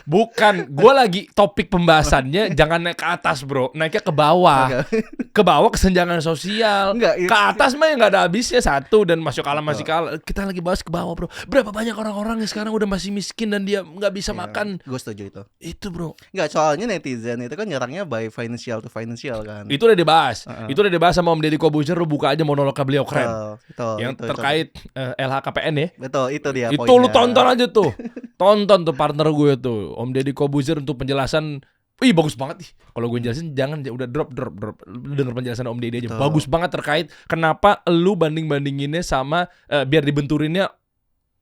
S1: Bukan, gue lagi topik pembahasannya jangan naik ke atas bro, naiknya ke bawah. Ke bawah kesenjangan sosial. Ke atas mah ya nggak ada habisnya satu, dan masih kalah. Kita lagi bahas ke bawah bro. Berapa banyak orang-orang yang sekarang udah masih miskin dan dia nggak bisa makan.
S2: Gue setuju itu.
S1: Itu bro.
S2: Nggak, soalnya netizen itu kan nyerangnya by financial to financial kan.
S1: Itu udah dibahas. Itu udah dibahas sama Om Deddy Kobuzer. Lu buka aja monolognya beliau, keren. Yang terkait LHKPN ya.
S2: Betul, itu dia.
S1: Itu lu tonton aja tuh. Tonton tuh partner gue tuh, Om Deddy Kobuzer, untuk penjelasan. Ih bagus banget nih. Kalau gue jelasin jangan udah drop. Lu denger penjelasan Om Deddy aja. Bagus banget terkait kenapa lu bandinginnya sama biar dibenturinnya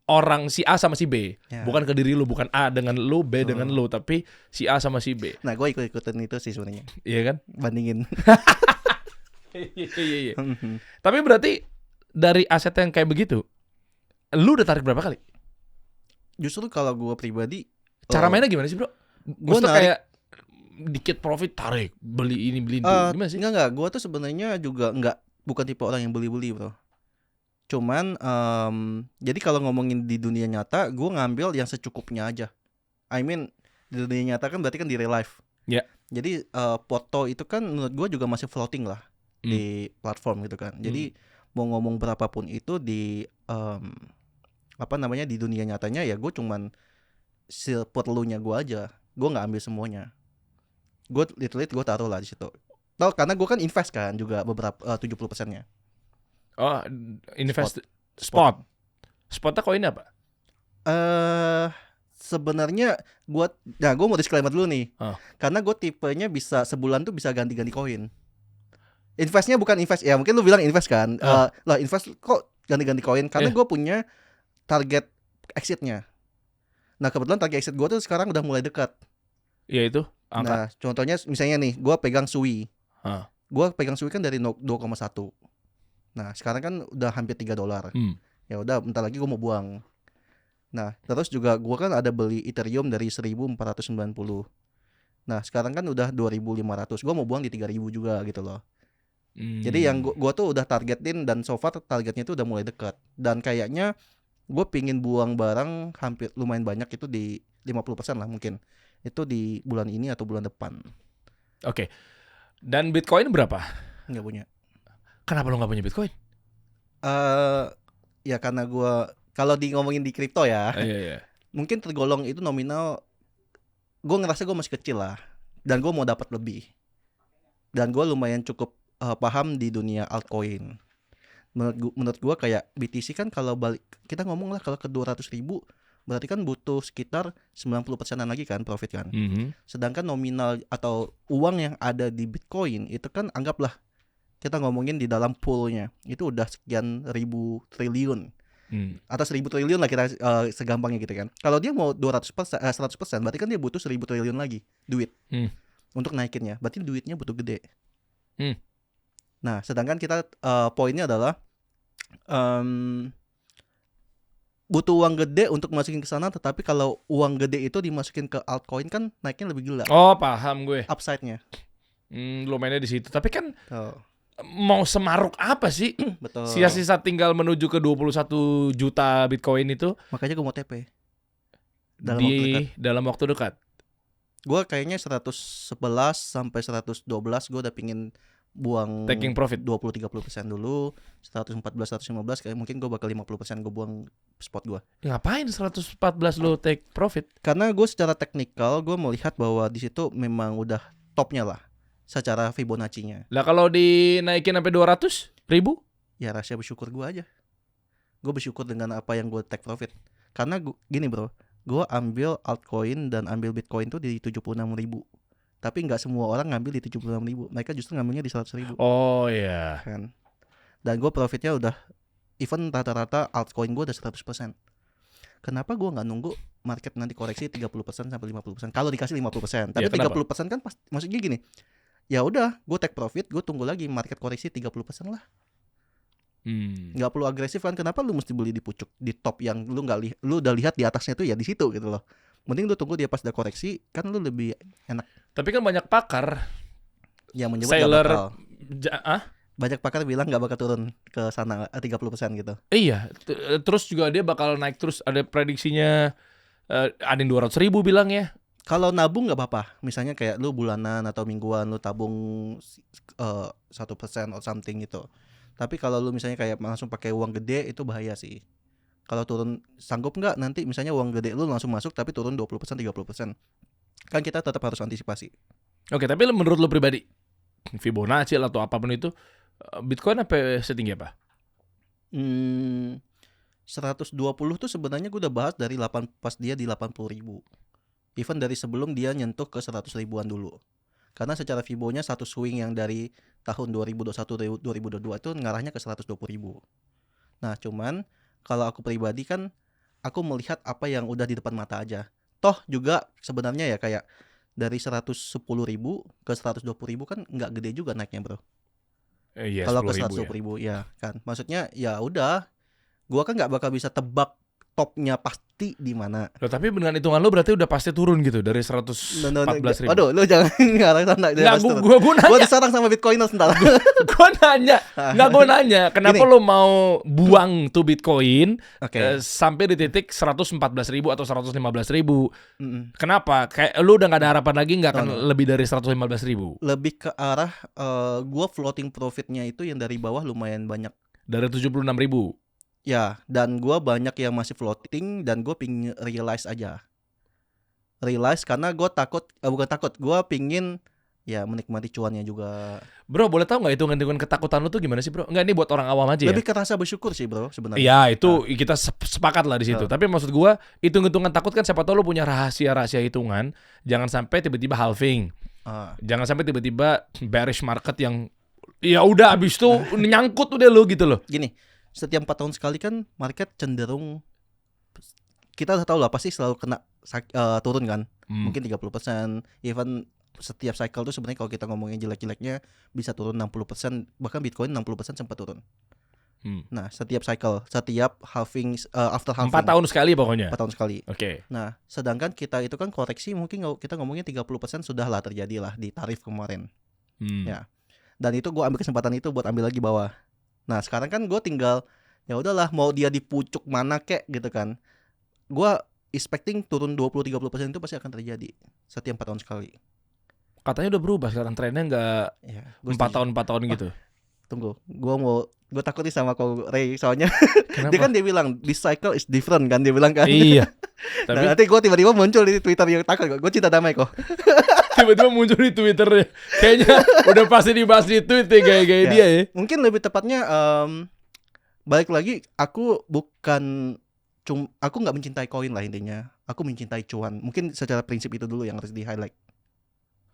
S1: orang si A sama si B. Bukan ke diri lu, bukan A dengan lu, B dengan lu, tapi si A sama si B.
S2: Nah, gue ikut-ikutin itu sih sebenarnya.
S1: Iya kan?
S2: Bandingin.
S1: Iya. Tapi berarti dari aset yang kayak begitu, lu udah tarik berapa kali?
S2: Justru kalau gue pribadi,
S1: cara mainnya gimana sih bro? Gue kayak dikit profit tarik, beli ini beli itu, gimana sih?
S2: Enggak, gue tuh sebenarnya juga bukan tipe orang yang beli bro. Cuman jadi kalau ngomongin di dunia nyata, gue ngambil yang secukupnya aja. I mean di dunia nyata kan berarti kan di real life.
S1: Ya.
S2: Jadi foto itu kan menurut gue juga masih floating lah di platform gitu kan. Jadi mau ngomong berapapun itu di di dunia nyatanya, ya gue cuman seperlunya gue aja. Gue nggak ambil semuanya. gue literally gue taruh lah di situ. Tahu karena gue kan invest kan juga beberapa 70%-nya.
S1: Oh, invest spot. Spotnya koin apa?
S2: Sebenarnya gue mau disclaimer dulu nih. Karena gue tipenya bisa sebulan tuh bisa ganti-ganti koin. Investnya bukan invest ya, mungkin lu bilang invest kan. Lah invest kok ganti-ganti koin karena gue punya target exitnya. Nah kebetulan target exit gue tuh sekarang udah mulai dekat.
S1: Iya itu angka.
S2: Nah contohnya misalnya nih, gue pegang SUI. Gue pegang SUI kan dari 2,1. Nah sekarang kan udah hampir $3. Ya udah bentar lagi gue mau buang. Nah terus juga gue kan ada beli Ethereum dari 1.490. Nah sekarang kan udah 2.500. Gue mau buang di 3.000 juga gitu loh. Jadi yang gue tuh udah targetin dan so far targetnya tuh udah mulai dekat. Dan kayaknya gue pingin buang barang hampir lumayan banyak itu di 50% lah mungkin. Itu di bulan ini atau bulan depan.
S1: Oke. Dan Bitcoin berapa?
S2: Nggak punya.
S1: Kenapa lo nggak punya Bitcoin?
S2: Ya karena gue kalau ngomongin di kripto ya,
S1: mungkin
S2: tergolong itu nominal. Gue ngerasa gue masih kecil lah, dan gue mau dapat lebih. Dan gue lumayan cukup paham di dunia altcoin. Menurut gue kayak BTC kan kalau balik kita ngomong lah kalau ke 200.000 berarti kan butuh sekitar 90%-an lagi kan profit kan. Sedangkan nominal atau uang yang ada di Bitcoin itu kan anggaplah kita ngomongin di dalam poolnya itu udah sekian ribu triliun. Atau 1.000 triliun lah kita segampangnya gitu kan. Kalau dia mau 100% berarti kan dia butuh 1.000 triliun lagi duit untuk naikinnya. Berarti duitnya butuh gede. Nah sedangkan kita poinnya adalah butuh uang gede untuk masukin ke sana, tetapi kalau uang gede itu dimasukin ke altcoin kan naiknya lebih gila.
S1: Oh paham gue.
S2: Upside-nya.
S1: Lo mainnya di situ. Tapi kan mau semaruk apa sih?
S2: Betul.
S1: Sisa-sisa tinggal menuju ke 21 juta Bitcoin itu.
S2: Makanya gue mau TP
S1: dalam waktu dekat.
S2: Gue kayaknya 111 sampai 112 gue udah pingin buang
S1: taking profit
S2: 20-30% dulu. 114-115 kayak mungkin gue bakal 50% gue buang spot gue.
S1: Ngapain 114 lo take profit?
S2: Karena gue secara teknikal gue melihat bahwa di situ memang udah topnya lah secara Fibonacci-nya.
S1: Lah kalau dinaikin sampai 200.000?
S2: Ya rahasia bersyukur gue aja. Gue bersyukur dengan apa yang gue take profit. Karena gini bro, gue ambil altcoin dan ambil Bitcoin tuh di 76.000. Tapi nggak semua orang ngambil di 76.000. Mereka justru ngambilnya di 100.000.
S1: Oh iya.
S2: Kan. Dan gue profitnya udah even rata-rata altcoin gue udah 100%. Kenapa gue nggak nunggu market nanti koreksi 30% sampai 50%? Kalau dikasih 50%, tapi ya, 30% kan maksudnya gini. Ya udah, gue take profit, gue tunggu lagi market koreksi 30% lah. Nggak perlu agresif kan? Kenapa lu mesti beli di pucuk di top yang lu udah lihat di atasnya tuh ya di situ gitu loh. Mending lu tunggu dia pas udah koreksi, kan lu lebih enak.
S1: Tapi kan banyak pakar
S2: yang menyebut
S1: Sailor
S2: banyak pakar bilang gak bakal turun ke sana 30% gitu.
S1: Iya, terus juga dia bakal naik terus. Ada prediksinya ada yang 200.000 bilang ya.
S2: Kalau nabung gak apa-apa. Misalnya kayak lu bulanan atau mingguan lu tabung 1% or something gitu. Tapi kalau lu misalnya kayak langsung pakai uang gede itu bahaya sih. Kalau turun sanggup nggak nanti misalnya uang gede lu langsung masuk tapi turun 20% 30%. Kan kita tetap harus antisipasi. Oke,
S1: tapi menurut lu pribadi Fibonacci atau apapun itu Bitcoin apa setinggi apa?
S2: 120 tuh sebenarnya gue udah bahas dari pas dia di 80.000. Even dari sebelum dia nyentuh ke 100 ribuan dulu. Karena secara Fibonya satu swing yang dari tahun 2021 2022 itu ngarahnya ke 120.000. Nah, cuman kalau aku pribadi kan aku melihat apa yang udah di depan mata aja. Toh juga sebenarnya ya kayak dari 110.000 ke 120.000 kan nggak gede juga naiknya bro. Kalau ke 120.000 ya kan. Maksudnya ya udah, gua kan nggak bakal bisa tebak topnya pasti di mana.
S1: Loh, tapi dengan hitungan lo berarti udah pasti turun gitu dari 114.000.
S2: Aduh, lo jangan ngarang sana.
S1: Nggak, gue nanya.
S2: Gue diserang sama Bitcoiners ntar.
S1: Gue nanya. Kenapa lo mau buang tuh Bitcoin sampai di titik 114.000 atau 115.000? Kenapa? Kayak lo udah nggak ada harapan lagi nggak akan lebih dari 115.000?
S2: Lebih ke arah gue floating profitnya itu yang dari bawah lumayan banyak.
S1: Dari 76.000.
S2: Ya, dan gue banyak yang masih floating dan gue pingin realize aja. Realize karena gue takut, gue pingin ya menikmati cuannya juga.
S1: Bro, boleh tahu nggak hitungan ketakutan lu tuh gimana sih, bro? Nggak, ini buat orang awam aja ya.
S2: Lebih ke rasa bersyukur sih, bro, sebenarnya.
S1: Iya, itu kita sepakat lah di situ. Tapi maksud gua, hitungan takut kan siapa tahu lu punya rahasia hitungan. Jangan sampai tiba-tiba halving. Jangan sampai tiba-tiba bearish market yang ya udah abis itu nyangkut udah lu gitu loh.
S2: Gini, setiap 4 tahun sekali kan market cenderung, kita udah tahu lah pasti selalu kena turun kan. Mungkin 30%, even setiap cycle tuh sebenarnya kalau kita ngomongin jelek-jeleknya bisa turun 60%, bahkan Bitcoin 60% sempat turun. Nah, setiap cycle, setiap halving, after halving
S1: 4 tahun sekali pokoknya.
S2: 4 tahun sekali.
S1: Oke.
S2: Nah, sedangkan kita itu kan koreksi mungkin kita ngomongin 30% sudah lah terjadi lah di tarif kemarin. Ya. Dan itu gue ambil kesempatan itu buat ambil lagi bawah. Nah, sekarang kan gue tinggal ya udahlah mau dia di pucuk mana kek gitu kan. Gue expecting turun 20-30% itu pasti akan terjadi setiap 4 tahun sekali.
S1: Katanya udah berubah sekarang trennya nggak
S2: Ya,
S1: 4 tahun gitu.
S2: Tunggu, gue takut nih sama Ko Ray soalnya. Dia bilang this cycle is different kan, dia bilang kan.
S1: Iya. Tapi
S2: Nah, nanti gue tiba-tiba muncul di Twitter yang takut, gue cinta damai kok.
S1: tiba-tiba muncul di Twitternya. Kayaknya udah pasti dibahas di tweet ya gaya-gaya
S2: Ya,
S1: dia ya.
S2: Mungkin lebih tepatnya balik lagi, aku nggak mencintai koin lah intinya. Aku mencintai cuan. Mungkin secara prinsip itu dulu yang harus di highlight.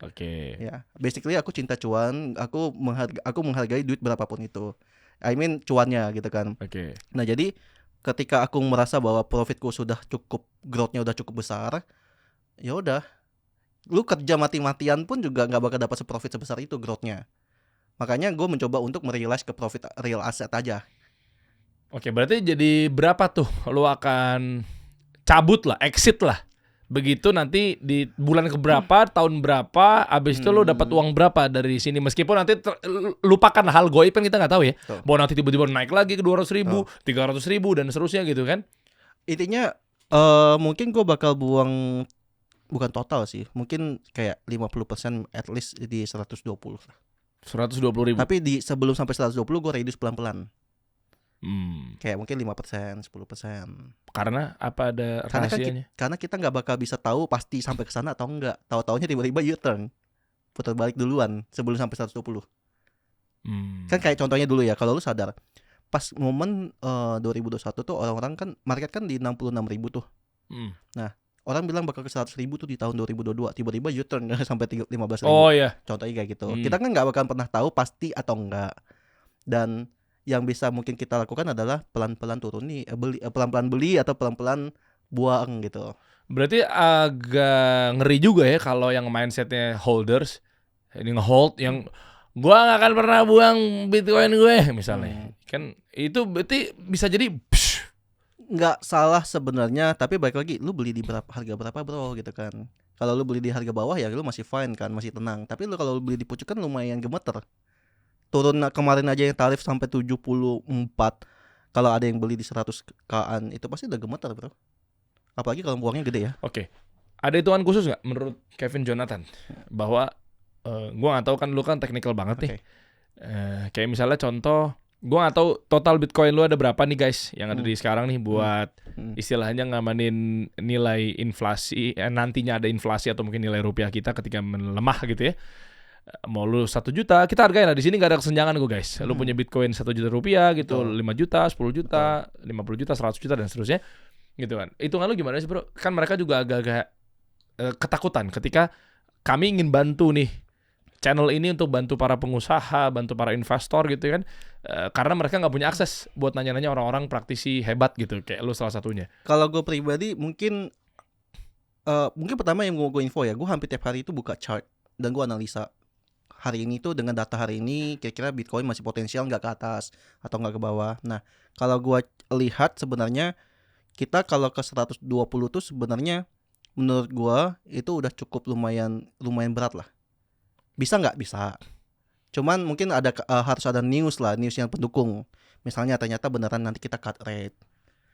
S1: Oke.
S2: Ya, basically aku cinta cuan. Aku menghargai duit berapapun itu. I mean cuannya gitu kan.
S1: Oke.
S2: Nah, jadi ketika aku merasa bahwa profitku sudah cukup, growth-nya udah cukup besar, ya udah. Lu kerja mati-matian pun juga nggak bakal dapat seprofit sebesar itu growth-nya. Makanya gue mencoba untuk merealize ke profit real asset aja.
S1: Oke, berarti jadi berapa tuh lu akan cabut lah, exit lah. Begitu nanti di bulan keberapa, tahun berapa, abis itu lu dapat uang berapa dari sini. Meskipun nanti lupakan hal goib kan kita nggak tahu ya. Bahwa nanti tiba-tiba naik lagi ke 200.000, 300.000 dan seterusnya gitu kan.
S2: Intinya mungkin gue bakal buang, bukan total sih, mungkin kayak 50% at least di 120.
S1: 120.000.
S2: Tapi sebelum sampai 120 gue reduce pelan-pelan. Kayak mungkin 5%, 10%.
S1: Karena apa ada rahasianya?
S2: Karena kita nggak bakal bisa tahu pasti sampai ke sana atau enggak. Tahu-taunya tiba-tiba U-turn, putar balik duluan sebelum sampai 120. Kan kayak contohnya dulu ya, kalau lu sadar pas momen 2021 tuh orang-orang kan market kan di 66.000 tuh. Nah, orang bilang bakal ke 100.000 tuh di tahun 2022, tiba-tiba U-turn sampai 15.000.
S1: Oh iya.
S2: Contohnya kayak gitu. Kita kan nggak bakal pernah tahu pasti atau enggak. Dan yang bisa mungkin kita lakukan adalah pelan-pelan turun nih, pelan-pelan beli atau pelan-pelan buang gitu.
S1: Berarti agak ngeri juga ya kalau yang mindsetnya holders, ini nge-hold yang gua nggak akan pernah buang Bitcoin gue misalnya. Kan itu berarti bisa jadi
S2: nggak salah sebenarnya, tapi balik lagi lu beli di harga berapa bro gitu kan. Kalau lu beli di harga bawah ya lu masih fine kan, masih tenang. Tapi lu kalau lu beli di pucuk kan lumayan gemeter. Turun kemarin aja yang tarif sampai 74. Kalau ada yang beli di 100K-an itu pasti udah gemeter bro. Apalagi kalau buangnya gede ya.
S1: Oke. Ada hitungan khusus nggak menurut Kevin Jonathan bahwa gua nggak tahu kan lu kan technical banget nih. Kayak misalnya contoh, gua nggak tahu total Bitcoin lu ada berapa nih guys yang ada di sekarang nih buat istilahnya ngamanin nilai inflasi, nantinya ada inflasi atau mungkin nilai rupiah kita ketika melemah gitu ya. Mau lu 1 juta, kita hargain lah di sini nggak ada kesenjangan gue guys. Lu punya Bitcoin 1 juta rupiah gitu, 5 juta, 10 juta, 50 juta, 100 juta dan seterusnya, gitu kan. Hitungan lu gimana sih bro? Kan mereka juga agak-agak ketakutan ketika kami ingin bantu nih channel ini untuk bantu para pengusaha, bantu para investor gitu kan, karena mereka nggak punya akses buat nanya-nanya orang-orang praktisi hebat gitu, kayak lu salah satunya.
S2: Kalau gue pribadi mungkin pertama yang gue info ya, gue hampir tiap hari itu buka chart dan gue analisa. Hari ini tuh dengan data hari ini kira-kira Bitcoin masih potensial nggak ke atas atau nggak ke bawah. Nah, kalau gua lihat sebenarnya kita kalau ke 120 tuh sebenarnya menurut gua itu udah cukup lumayan berat lah. Bisa nggak? Bisa. Cuman mungkin harus ada news yang pendukung. Misalnya ternyata beneran nanti kita cut rate.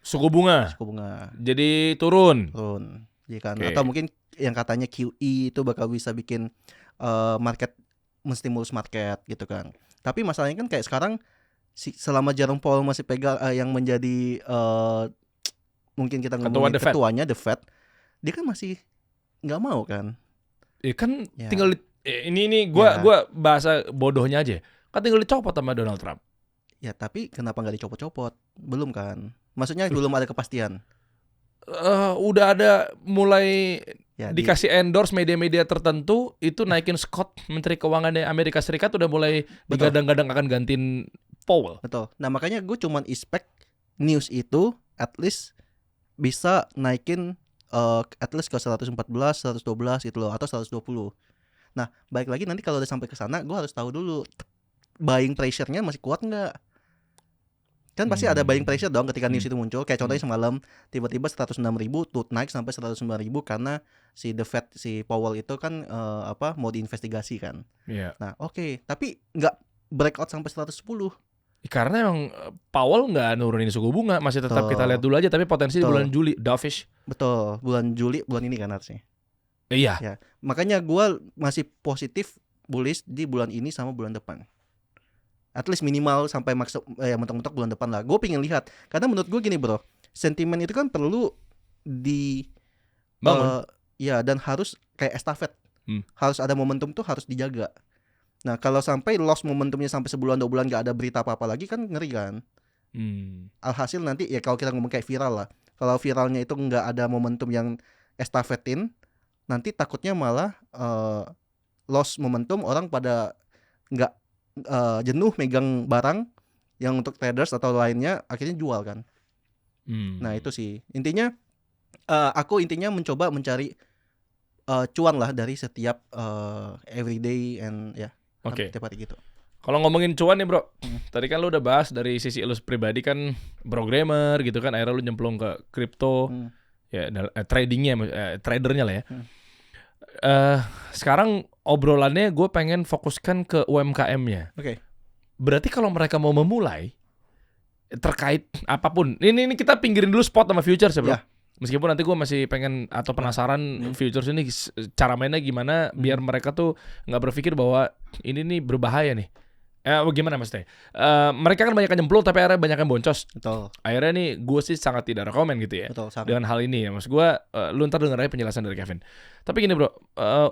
S1: Suku bunga. Jadi turun.
S2: Ya kan? Atau mungkin yang katanya QE itu bakal bisa bikin market menstimulus market gitu kan. Tapi masalahnya kan kayak sekarang selama Jerome Powell masih pegang yang menjadi mungkin kita ngomongin ketuanya The Fed, dia kan masih nggak mau kan.
S1: Kan tinggal Ini gua bahasa bodohnya aja. Kan tinggal dicopot sama Donald Trump.
S2: Ya tapi kenapa nggak dicopot-copot? Belum kan? Maksudnya belum ada kepastian.
S1: Udah ada mulai
S2: Ya,
S1: dikasih endorse media-media tertentu itu naikin Scott, Menteri Keuangan Amerika Serikat udah mulai digadang-gadang akan gantiin Powell.
S2: Betul. Nah makanya gue cuman expect news itu at least bisa naikin at least ke 114, 112 gitu loh, atau 120. Nah balik lagi nanti kalau udah sampai ke sana, gue harus tahu dulu buying pressure-nya masih kuat nggak? Kan pasti ada buying pressure dong ketika news itu muncul. Kayak contohnya semalam tiba-tiba 106.000 tuh naik sampai 109.000 karena si The Fed, si Powell itu kan mau diinvestigasi kan.
S1: Iya.
S2: Nah oke, tapi nggak breakout sampai 110.
S1: Karena emang Powell nggak nurunin suku bunga, masih tetap kita lihat dulu aja. Tapi potensi di bulan Juli, dovish.
S2: Betul, bulan Juli, bulan ini kan harusnya.
S1: Iya.
S2: Ya, makanya gue masih positif bullish di bulan ini sama bulan depan. At least minimal sampai mentok-mentok bulan depan lah. Gue pengen lihat, karena menurut gue gini bro, sentimen itu kan perlu
S1: bangun.
S2: Ya dan harus kayak estafet. Harus ada momentum tuh harus dijaga. Nah kalau sampai lost momentumnya sampai sebulan 2 bulan gak ada berita apa-apa lagi kan ngeri kan. Alhasil nanti ya kalau kita ngomong kayak viral lah, kalau viralnya itu nggak ada momentum yang estafetin, nanti takutnya malah lost momentum, orang pada nggak jenuh megang barang yang untuk traders atau lainnya, akhirnya jual kan. Nah itu sih intinya. Aku intinya mencoba mencari cuan lah dari setiap everyday and ya setiap hari gitu.
S1: Kalau ngomongin cuan nih bro, tadi kan lu udah bahas dari sisi lu pribadi kan programmer gitu kan, akhirnya lu nyemplung ke kripto, ya tradingnya, tradernya lah ya. Sekarang obrolannya gue pengen fokuskan ke UMKM-nya.
S2: Oke.
S1: Berarti kalau mereka mau memulai terkait apapun, ini kita pinggirin dulu spot sama futures ya bro.
S2: Ya.
S1: Meskipun nanti gue masih pengen atau penasaran futures ini cara mainnya gimana biar mereka tuh nggak berpikir bahwa ini nih berbahaya nih. Gimana maksudnya? Mereka kan banyak yang nyemplung tapi akhirnya banyak yang boncos.
S2: Betul.
S1: Akhirnya nih gue sih sangat tidak rekomen gitu ya.
S2: Betul, sangat.
S1: Dengan hal ini ya. Maksud gue lu ntar denger aja penjelasan dari Kevin. Tapi gini bro,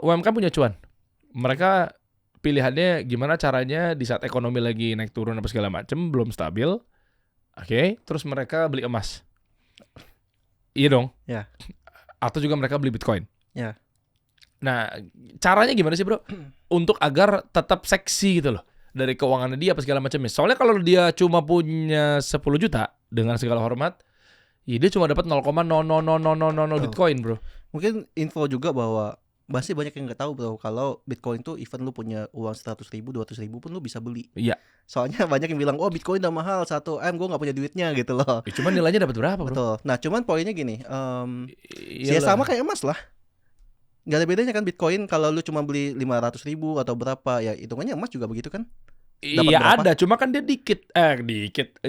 S1: UMKM punya cuan. Mereka pilihannya gimana caranya di saat ekonomi lagi naik turun apa segala macem, belum stabil. Oke, terus mereka beli emas. Iya dong.
S2: Ya.
S1: Atau juga mereka beli Bitcoin.
S2: Ya.
S1: Nah, caranya gimana sih bro? Untuk agar tetap seksi gitu loh. Dari keuangannya dia apa segala macamnya. Soalnya kalau dia cuma punya 10 juta dengan segala hormat, ya dia cuma dapat 0,00000 Bitcoin bro.
S2: Mungkin info juga bahwa masih banyak yang nggak tahu bro, kalau Bitcoin tuh even lu punya uang 100.000, 200.000 pun lu bisa beli.
S1: Iya.
S2: Soalnya banyak yang bilang, oh Bitcoin udah mahal 1M, gue nggak punya duitnya gitu loh.
S1: Ya, cuman nilainya dapat berapa bro?
S2: Betul. Nah cuman poinnya gini, ya sama kayak emas lah. Gak ada bedanya kan Bitcoin kalau lu cuma beli 500.000 atau berapa, ya hitungannya emas juga begitu kan.
S1: Iya ada, cuma kan dia dikit,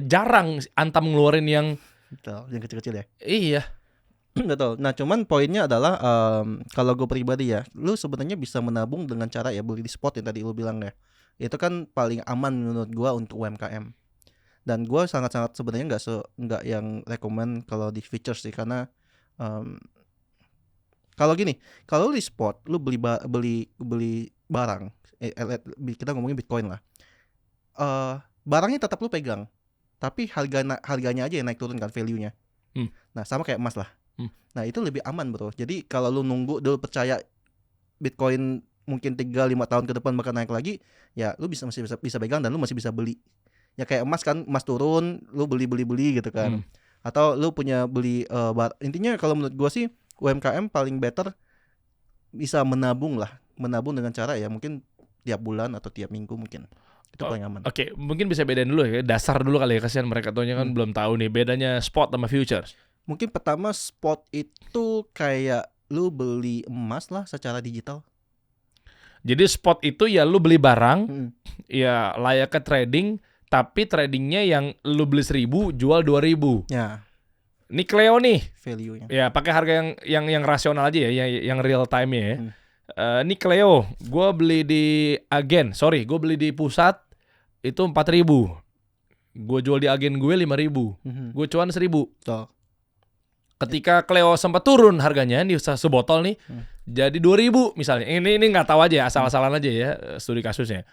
S1: jarang antam ngeluarin yang
S2: betul, yang kecil-kecil ya.
S1: Iya.
S2: Betul. Nah cuman poinnya adalah kalau gue pribadi ya, lu sebenarnya bisa menabung dengan cara ya beli di spot yang tadi lu bilang ya. Itu kan paling aman menurut gue untuk UMKM. Dan gue sangat-sangat sebenarnya nggak yang rekomend kalau di futures sih, karena kalau gini, kalau di spot lu beli barang, kita ngomongin Bitcoin lah. Barangnya tetap lu pegang, tapi harganya aja yang naik turun kan, value-nya. Nah sama kayak emas lah. Nah itu lebih aman bro. Jadi kalau lu nunggu dulu percaya Bitcoin mungkin 3-5 tahun ke depan bakal naik lagi, ya lu masih bisa pegang dan lu masih bisa beli. Ya kayak emas kan, emas turun lu beli gitu kan. Atau lu punya beli intinya kalau menurut gua sih UMKM paling better bisa menabung dengan cara ya mungkin tiap bulan atau tiap minggu mungkin. Itu paling aman.
S1: Oke, mungkin bisa bedain dulu ya, dasar dulu kali ya, kasihan mereka taunya kan belum tahu nih bedanya spot sama futures.
S2: Mungkin pertama spot itu kayak lu beli emas lah secara digital.
S1: Jadi spot itu ya lu beli barang, ya layaknya trading, tapi tradingnya yang lu beli 1.000 jual 2.000.
S2: Ya.
S1: Ini Cleo nih,
S2: value-nya.
S1: Ya pakai harga yang rasional aja ya, yang real time ya. Ini Cleo, gue beli di agen, gue beli di pusat itu 4.000, gue jual di agen gue 5.000, gue cuan 1.000.
S2: Betul.
S1: Ketika Cleo sempat turun harganya di sebotol nih, jadi 2.000 misalnya. Ini nggak tahu aja, asal-asalan aja ya studi kasusnya.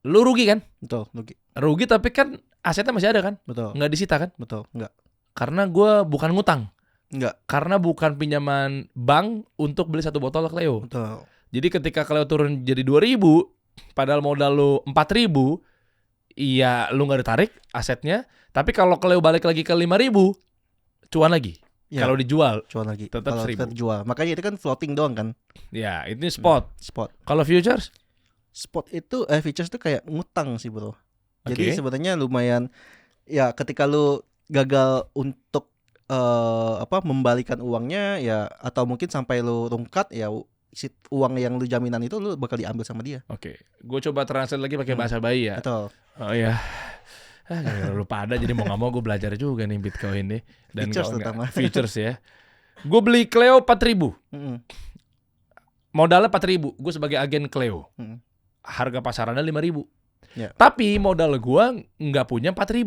S1: Lu rugi kan?
S2: Betul, rugi.
S1: Rugi tapi kan asetnya masih ada kan?
S2: Betul.
S1: Nggak disita kan?
S2: Betul, enggak.
S1: Karena gue bukan ngutang.
S2: Enggak.
S1: Karena bukan pinjaman bank untuk beli satu botol Cleo.
S2: Betul.
S1: Jadi ketika Cleo turun jadi 2.000, padahal modal lu 4.000, iya lu nggak ditarik asetnya. Tapi kalau Cleo balik lagi ke 5.000, cuan lagi.
S2: Ya,
S1: kalau dijual
S2: cuan lagi.
S1: tetap
S2: Kalau
S1: 1.000.
S2: jual. Makanya itu kan floating doang kan.
S1: Ya, ini spot.
S2: Spot.
S1: Kalau futures?
S2: Spot itu futures itu kayak ngutang sih, Bro. Jadi
S1: Oke.
S2: sebenarnya lumayan ya ketika lu gagal untuk membalikan uangnya ya, atau mungkin sampai lu rungkat ya, uang yang lu jaminan itu lu bakal diambil sama dia.
S1: Oke. Gue coba translate lagi pakai bahasa bayi ya.
S2: Betul.
S1: Oh iya. Lu pada jadi mau nggak mau gue belajar juga nih Bitcoin nih. Dan
S2: Futures terutama.
S1: Futures ya. Gue beli Cleo 4.000. Modalnya 4.000. Gue sebagai agen Cleo. Harga pasarannya 5.000.
S2: Ya.
S1: Tapi modal gue nggak punya 4.000.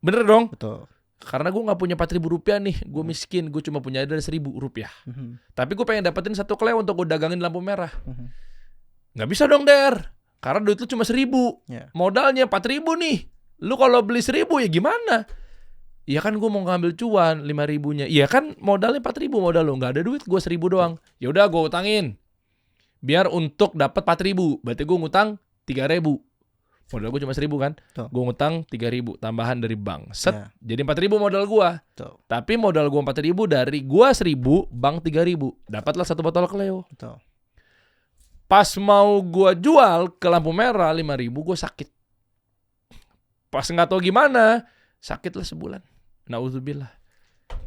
S1: Bener dong?
S2: Betul.
S1: Karena gue nggak punya 4.000 rupiah nih. Gue miskin. Gue cuma punya ada 1.000 rupiah. Tapi gue pengen dapetin satu Cleo untuk gue dagangin lampu merah. Nggak bisa dong, Der. Karena duit lu cuma 1.000.
S2: Ya.
S1: Modalnya 4.000 nih. Lu kalau beli 1.000 ya gimana? Iya kan gue mau ngambil cuan 5.000-nya. Iya kan modalnya 4.000 modal lu. Nggak ada duit, gue 1.000 doang. Ya udah gue utangin. Biar untuk dapat 4.000. Berarti gue ngutang 3.000. Modal gue cuma 1.000 kan. Gue ngutang 3.000 tambahan dari bank. Set.
S2: Ya.
S1: Jadi 4.000 modal gue. Tapi modal gue 4.000 dari gue 1.000, bank 3.000. Dapatlah satu botol Cleo.
S2: Betul.
S1: Pas mau gue jual ke lampu merah 5.000, gue sakit. Pas nggak tahu gimana, sakitlah sebulan. Nauzubillah.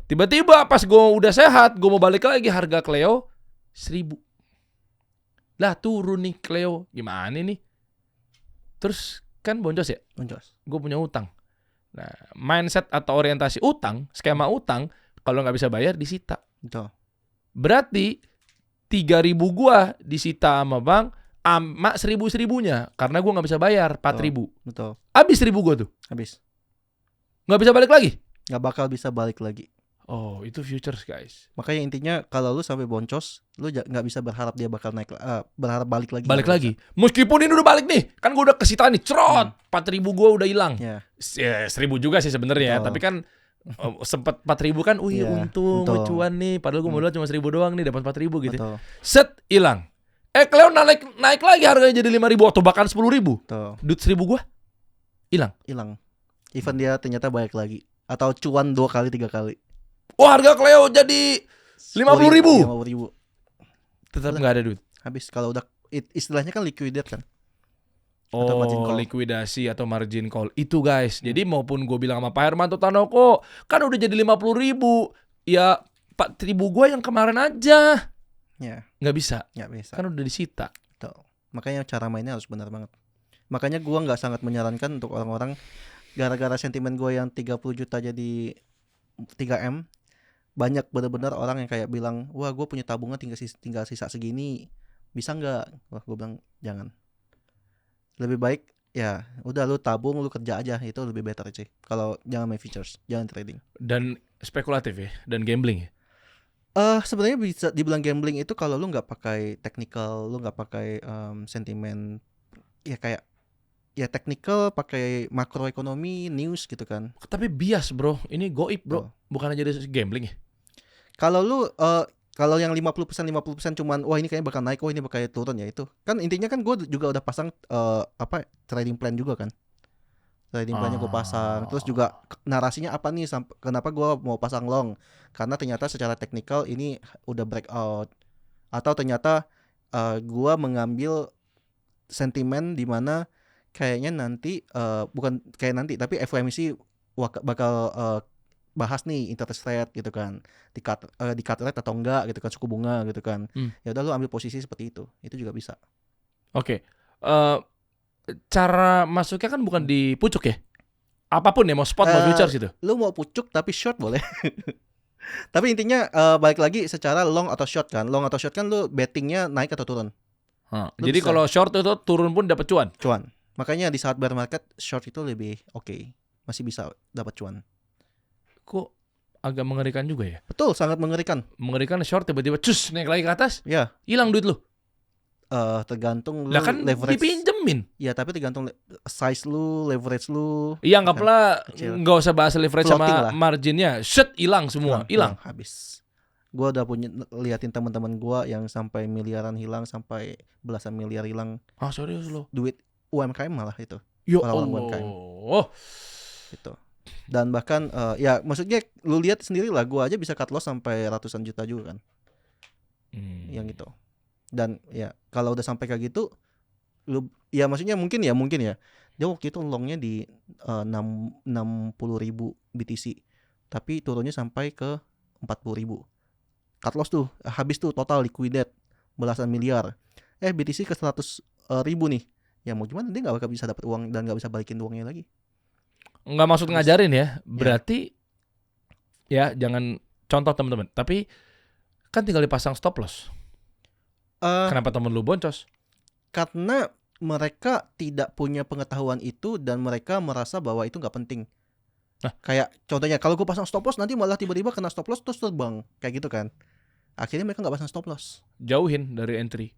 S1: Tiba-tiba pas gue udah sehat, gue mau balik lagi harga Cleo 1.000. Lah turun nih Cleo, gimana nih? Terus kan boncos ya?
S2: Boncos.
S1: Gue punya utang. Nah, mindset atau orientasi utang, skema utang, kalau nggak bisa bayar disita.
S2: Betul.
S1: Berarti 3.000 gue disita sama bank, sama 1.000-1.000-nya karena gue nggak bisa bayar 4.000.
S2: Betul.
S1: Habis 1.000 gue tuh.
S2: Habis.
S1: Nggak bisa balik lagi.
S2: Nggak bakal bisa balik lagi.
S1: Oh, itu futures guys.
S2: Makanya intinya kalau lu sampai boncos, lu nggak bisa berharap dia bakal naik, berharap balik lagi.
S1: Balik lagi. Meskipun ini udah balik nih, kan gue udah kesita nih, cerot. 4.000 gue udah hilang.
S2: Ya.
S1: 1.000 juga sih sebenarnya, tapi kan sempat 4.000 kan, untung cuan nih. Padahal gue modal cuma 1.000 doang nih, dapat 4.000 gitu.
S2: Betul.
S1: Set, hilang. Cleo naik lagi harganya jadi 5.000 atau bahkan 10.000. Duit 1.000 gue hilang.
S2: Even dia ternyata balik lagi atau cuan 2 kali 3 kali.
S1: Oh, harga Cleo jadi 50.000.
S2: 50.000.
S1: Tetap nggak ada duit.
S2: Habis kalau udah istilahnya kan liquidate kan.
S1: Oh, likuidasi atau margin call. Itu guys. Jadi maupun gue bilang sama Pak Hermanto Tanoko, kan udah jadi 50.000. Ya 4.000 gue yang kemarin aja.
S2: Ya.
S1: Nggak bisa. Kan udah disita.
S2: Tuh. Makanya cara mainnya harus benar banget. Makanya gue nggak sangat menyarankan untuk orang-orang gara-gara sentimen gue yang 30 juta jadi 3M. Banyak benar-benar orang yang kayak bilang, wah gue punya tabungan tinggal sisa segini, bisa nggak? Wah gue bilang jangan. Lebih baik ya udah lu tabung, lu kerja aja, itu lebih better sih. Kalau jangan main futures, jangan trading.
S1: Dan spekulatif ya, dan gambling ya.
S2: Sebenarnya bisa dibilang gambling itu kalau lu nggak pakai technical, lu nggak pakai sentimen, ya kayak ya technical, pakai makroekonomi, news gitu kan.
S1: Tapi bias bro, ini goib bro, bukan aja gambling ya.
S2: Kalau lu kalau yang 50% cuman wah ini kayaknya bakal naik, wah ini bakal turun, ya itu. Kan intinya kan gue juga udah pasang trading plan juga kan. Trading plannya gue pasang. Terus juga narasinya apa nih, kenapa gue mau pasang long? Karena ternyata secara teknikal ini udah breakout. Atau ternyata gue mengambil sentimen di mana kayaknya nanti bukan kayak nanti tapi FOMC bakal bahas nih interest rate gitu kan, di cut rate atau enggak gitu kan, suku bunga gitu kan. Ya udah lu ambil posisi seperti itu juga bisa.
S1: Oke. Cara masuknya kan bukan di pucuk ya, apapun ya, mau spot mau futures gitu.
S2: Lu mau pucuk tapi short boleh. Tapi intinya balik lagi secara long atau short kan. Long atau short kan lu bettingnya naik atau turun.
S1: Jadi kalau short itu turun pun dapat cuan.
S2: Makanya di saat bear market short itu lebih oke. Masih bisa dapat cuan.
S1: Kok agak mengerikan juga ya.
S2: Betul, sangat mengerikan.
S1: Mengerikan short tiba-tiba cus naik lagi ke atas,
S2: Ya,
S1: hilang duit lu.
S2: tergantung lu
S1: Lah kan
S2: leverage.
S1: dipinjemin.
S2: Ya, tapi tergantung size lu, leverage lu.
S1: Iya, anggaplah
S2: Kecil.
S1: nggak usah bahas leverage
S2: Floating
S1: sama
S2: lah.
S1: marginnya, shit hilang semua, hilang.
S2: Habis. Gua udah liatin teman-teman gua yang sampai miliaran hilang, sampai belasan miliar hilang.
S1: Ah serius lo?
S2: Duit UMKM malah itu.
S1: Ya
S2: Orang-orang UMKM.
S1: Allah.
S2: Gitu. Dan bahkan ya maksudnya lu lihat sendiri lah, gua aja bisa cut loss sampai ratusan juta juga kan. Yang itu. Dan ya kalau udah sampai kayak gitu, lu ya maksudnya mungkin ya dia waktu itu longnya di 60.000 BTC, tapi turunnya sampai ke 40.000. Cut loss tuh habis tuh, total liquidate belasan miliar. BTC ke 100.000 nih. Ya mau gimana, dia nggak bakal bisa dapat uang dan nggak bisa balikin uangnya lagi.
S1: Nggak maksud ngajarin ya, berarti ya jangan contoh teman-teman. Tapi kan tinggal dipasang stop loss. Kenapa temen lu boncos?
S2: Karena mereka tidak punya pengetahuan itu dan mereka merasa bahwa itu nggak penting. Kayak contohnya kalau gue pasang stop loss nanti malah tiba-tiba kena stop loss terus terbang kayak gitu kan. Akhirnya mereka nggak pasang stop loss.
S1: Jauhin dari entry.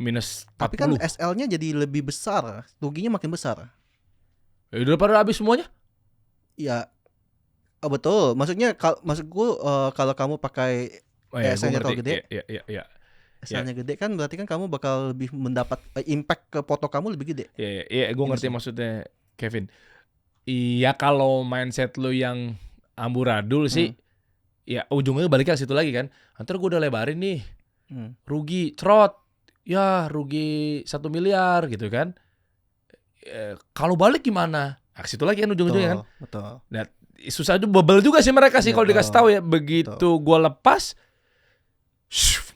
S1: Minus 40.
S2: Tapi kan SL-nya jadi lebih besar, ruginya makin besar.
S1: Udah pada habis semuanya?
S2: Ya, betul. Maksudnya maksudku kalau kamu pakai SL-nya terlalu gede, SL-nya gede kan berarti kan kamu bakal lebih mendapat impact ke foto kamu lebih gede.
S1: Iya, gue ngerti maksudnya Kevin. Iya, kalau mindset lu yang amburadul sih, ya ujungnya balik ke situ lagi kan. Ntar gue udah lebarin nih, rugi, cerot, ya rugi 1 miliar gitu kan. Kalau balik gimana? Nah, situ lagi kan ujung-ujungnya kan.
S2: Betul.
S1: Nah, susah itu bebel juga sih mereka sih kalau dikasih tahu ya. Begitu gue lepas,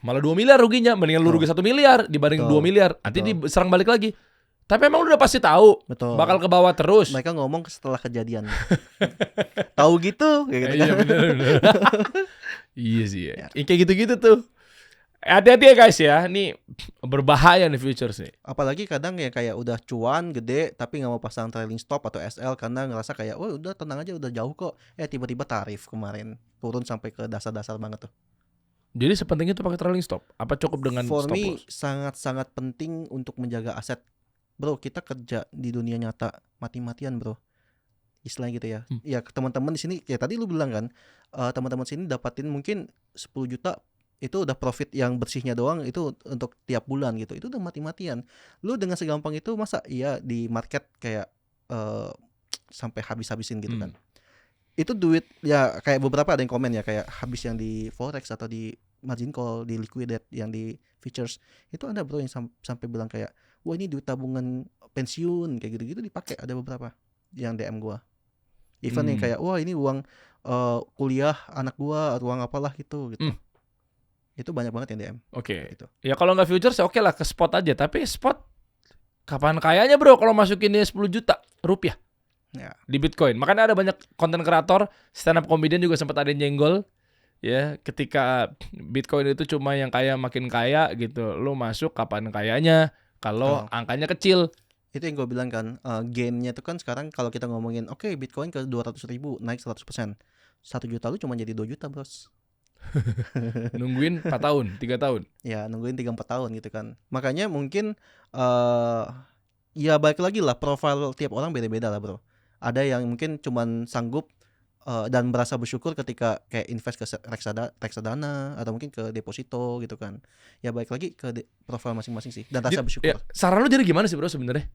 S1: malah 2 miliar ruginya. Mendingan lu rugi 1 miliar dibanding 2 miliar. Nanti diserang balik lagi. Tapi emang lu udah pasti tahu.
S2: Betul.
S1: Bakal ke bawah terus.
S2: Mereka ngomong setelah kejadian. Tahu gitu kayak gitu kan.
S1: Iya bener. Iya sih ya. Kayak gitu-gitu tuh. Hati-hati ya guys ya. Ini berbahaya nih futures nih.
S2: Apalagi kadang ya kayak udah cuan gede tapi nggak mau pasang trailing stop atau SL karena ngerasa kayak udah tenang aja, udah jauh kok. Tiba-tiba tarif kemarin turun sampai ke dasar-dasar banget tuh.
S1: Jadi sepenting itu pakai trailing stop? Apa cukup dengan
S2: For
S1: stop
S2: me
S1: loss?
S2: sangat-sangat penting untuk menjaga aset. Bro, kita kerja di dunia nyata mati-matian bro, istilahnya gitu ya. Ya teman-teman di sini ya tadi lu bilang kan, teman-teman sini dapatin mungkin 10 juta itu udah profit yang bersihnya doang itu untuk tiap bulan gitu. Itu udah mati-matian. Lu dengan segampang itu masa iya di market kayak sampai habis-habisin gitu kan. Itu duit ya kayak beberapa ada yang komen ya kayak habis yang di forex atau di margin call, di liquidate, yang di futures. Itu ada bro yang sampai bilang kayak wah ini duit tabungan pensiun kayak gitu-gitu dipakai. Ada beberapa yang DM gua. Even yang kayak wah ini uang kuliah anak gua atau uang apalah gitu. Itu banyak banget yang DM.
S1: Oke.
S2: Gitu.
S1: Ya kalau nggak futures ya oke lah ke spot aja. Tapi spot kapan kayanya bro kalau masukinnya 10 juta rupiah di Bitcoin. Makanya ada banyak konten kreator, stand up comedian juga sempat ada yang nyenggol. Ya, ketika Bitcoin itu cuma yang kaya makin kaya gitu. Lu masuk kapan kayanya kalau angkanya kecil.
S2: Itu yang gue bilang kan, gainnya itu kan sekarang kalau kita ngomongin Bitcoin ke 200.000 naik 100%. 1 juta lu cuma jadi 2 juta bros.
S1: Nungguin 4 tahun, 3 tahun.
S2: Ya nungguin 3-4 tahun gitu kan. Makanya mungkin ya balik lagi lah, profil tiap orang beda-beda lah bro. Ada yang mungkin cuman sanggup dan merasa bersyukur ketika kayak invest ke reksadana atau mungkin ke deposito gitu kan. Ya balik lagi ke profil masing-masing sih dan rasa bersyukur.
S1: Ya, saran lu jadi gimana sih bro sebenarnya?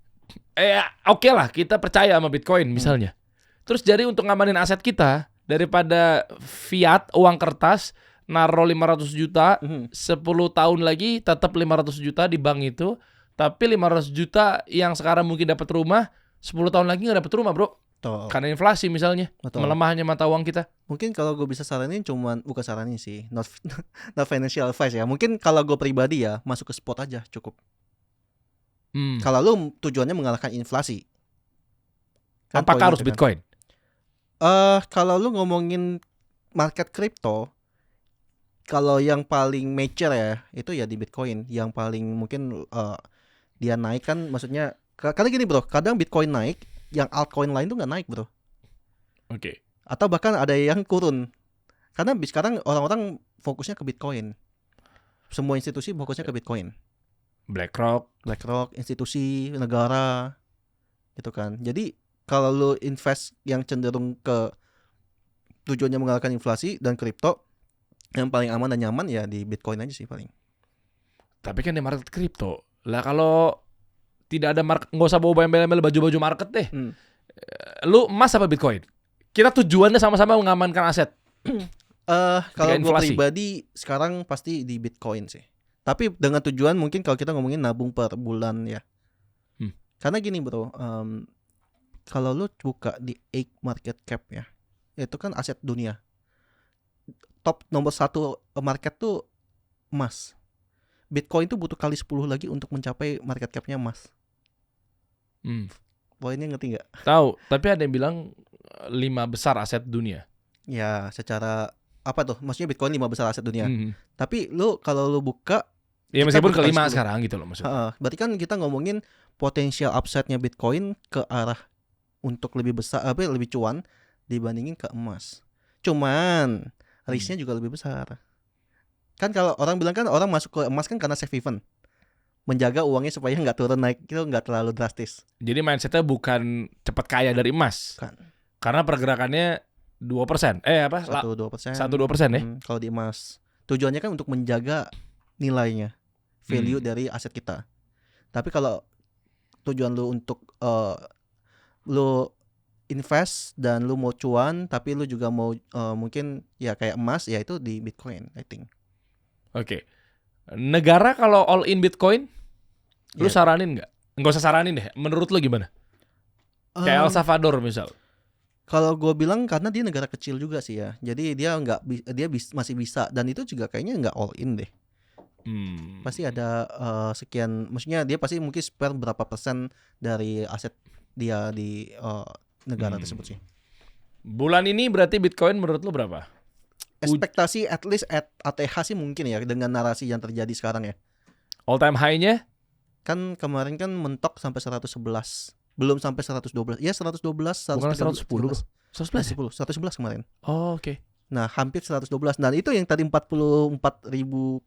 S1: Oke lah kita percaya sama Bitcoin misalnya. Terus jadi untuk ngamanin aset kita daripada fiat uang kertas naruh 500 juta 10 tahun lagi tetap 500 juta di bank itu, tapi 500 juta yang sekarang mungkin dapat rumah 10 tahun lagi nggak dapat rumah bro.
S2: Betul.
S1: Karena inflasi misalnya. Betul. Melemahnya mata uang kita.
S2: Mungkin kalau gue bisa saranin bukan saranin sih, not financial advice ya. Mungkin kalau gue pribadi ya masuk ke spot aja cukup. Kalau lu tujuannya mengalahkan inflasi
S1: kan apakah harus Bitcoin?
S2: Kalau lu ngomongin market crypto, kalau yang paling mature ya itu ya di Bitcoin. Yang paling mungkin dia naik kan, maksudnya karena gini bro, kadang Bitcoin naik yang altcoin lain tuh nggak naik bro.
S1: Oke.
S2: Atau bahkan ada yang turun. Karena sekarang orang-orang fokusnya ke Bitcoin. Semua institusi fokusnya ke Bitcoin.
S1: BlackRock,
S2: institusi, negara, gitu kan. Jadi kalau lu invest yang cenderung ke tujuannya mengalahkan inflasi dan kripto, yang paling aman dan nyaman ya di Bitcoin aja sih paling.
S1: tapi kan di market kripto. Lah kalau tidak ada market, nggak usah bawa embel-embel baju-baju market deh. Lu emas apa Bitcoin? Kita tujuannya sama-sama mengamankan aset.
S2: Kalau gue
S1: inflasi.
S2: pribadi sekarang pasti di Bitcoin sih. Tapi dengan tujuan mungkin kalau kita ngomongin nabung per bulan ya. Karena gini bro, kalau lu buka di Egg market cap ya, itu kan aset dunia. Top nomor 1 market tuh emas. Bitcoin tuh butuh kali 10 lagi untuk mencapai market capnya emas. Poinnya ngerti nggak?
S1: Tahu, tapi ada yang bilang 5 besar aset dunia.
S2: Ya secara apa tuh? Maksudnya Bitcoin 5 besar aset dunia. Tapi lu kalau lu buka,
S1: ya
S2: kita
S1: meskipun
S2: bukan
S1: kelima
S2: 10.
S1: sekarang gitu loh maksudnya.
S2: Berarti kan kita ngomongin potensial upside-nya Bitcoin ke arah untuk lebih besar, lebih cuan dibandingin ke emas. Cuman risknya juga lebih besar. Kan kalau orang bilang kan orang masuk ke emas kan karena safe haven, menjaga uangnya supaya nggak turun naik itu nggak terlalu drastis.
S1: Jadi mindsetnya bukan cepat kaya dari emas.
S2: Bukan.
S1: Karena pergerakannya 2%.
S2: 1-2%.
S1: 1-2% ya.
S2: Kalau di emas tujuannya kan untuk menjaga nilainya, value dari aset kita. Tapi kalau tujuan lu untuk lu invest dan lu mau cuan tapi lu juga mau mungkin ya kayak emas, ya itu di Bitcoin I think.
S1: Oke. Negara kalau all in Bitcoin, lu
S2: Ya.
S1: saranin nggak? Nggak usah saranin deh. Menurut lu gimana? Kayak El Salvador misal.
S2: Kalau gue bilang karena dia negara kecil juga sih ya, jadi dia masih bisa, dan itu juga kayaknya nggak all in deh. Pasti ada sekian, maksudnya dia pasti mungkin spare berapa persen dari aset dia di negara tersebut sih.
S1: Bulan ini berarti Bitcoin menurut lu berapa?
S2: Ekspektasi at least at ATH sih mungkin ya, dengan narasi yang terjadi sekarang ya.
S1: All time high-nya?
S2: Kan kemarin kan mentok sampai 111. Belum sampai 112. Ya 112, 113.
S1: Bukan 110. 111 ya?
S2: 111 kemarin.
S1: Oh, oke.
S2: Nah, hampir 112. Dan itu yang tadi 44.000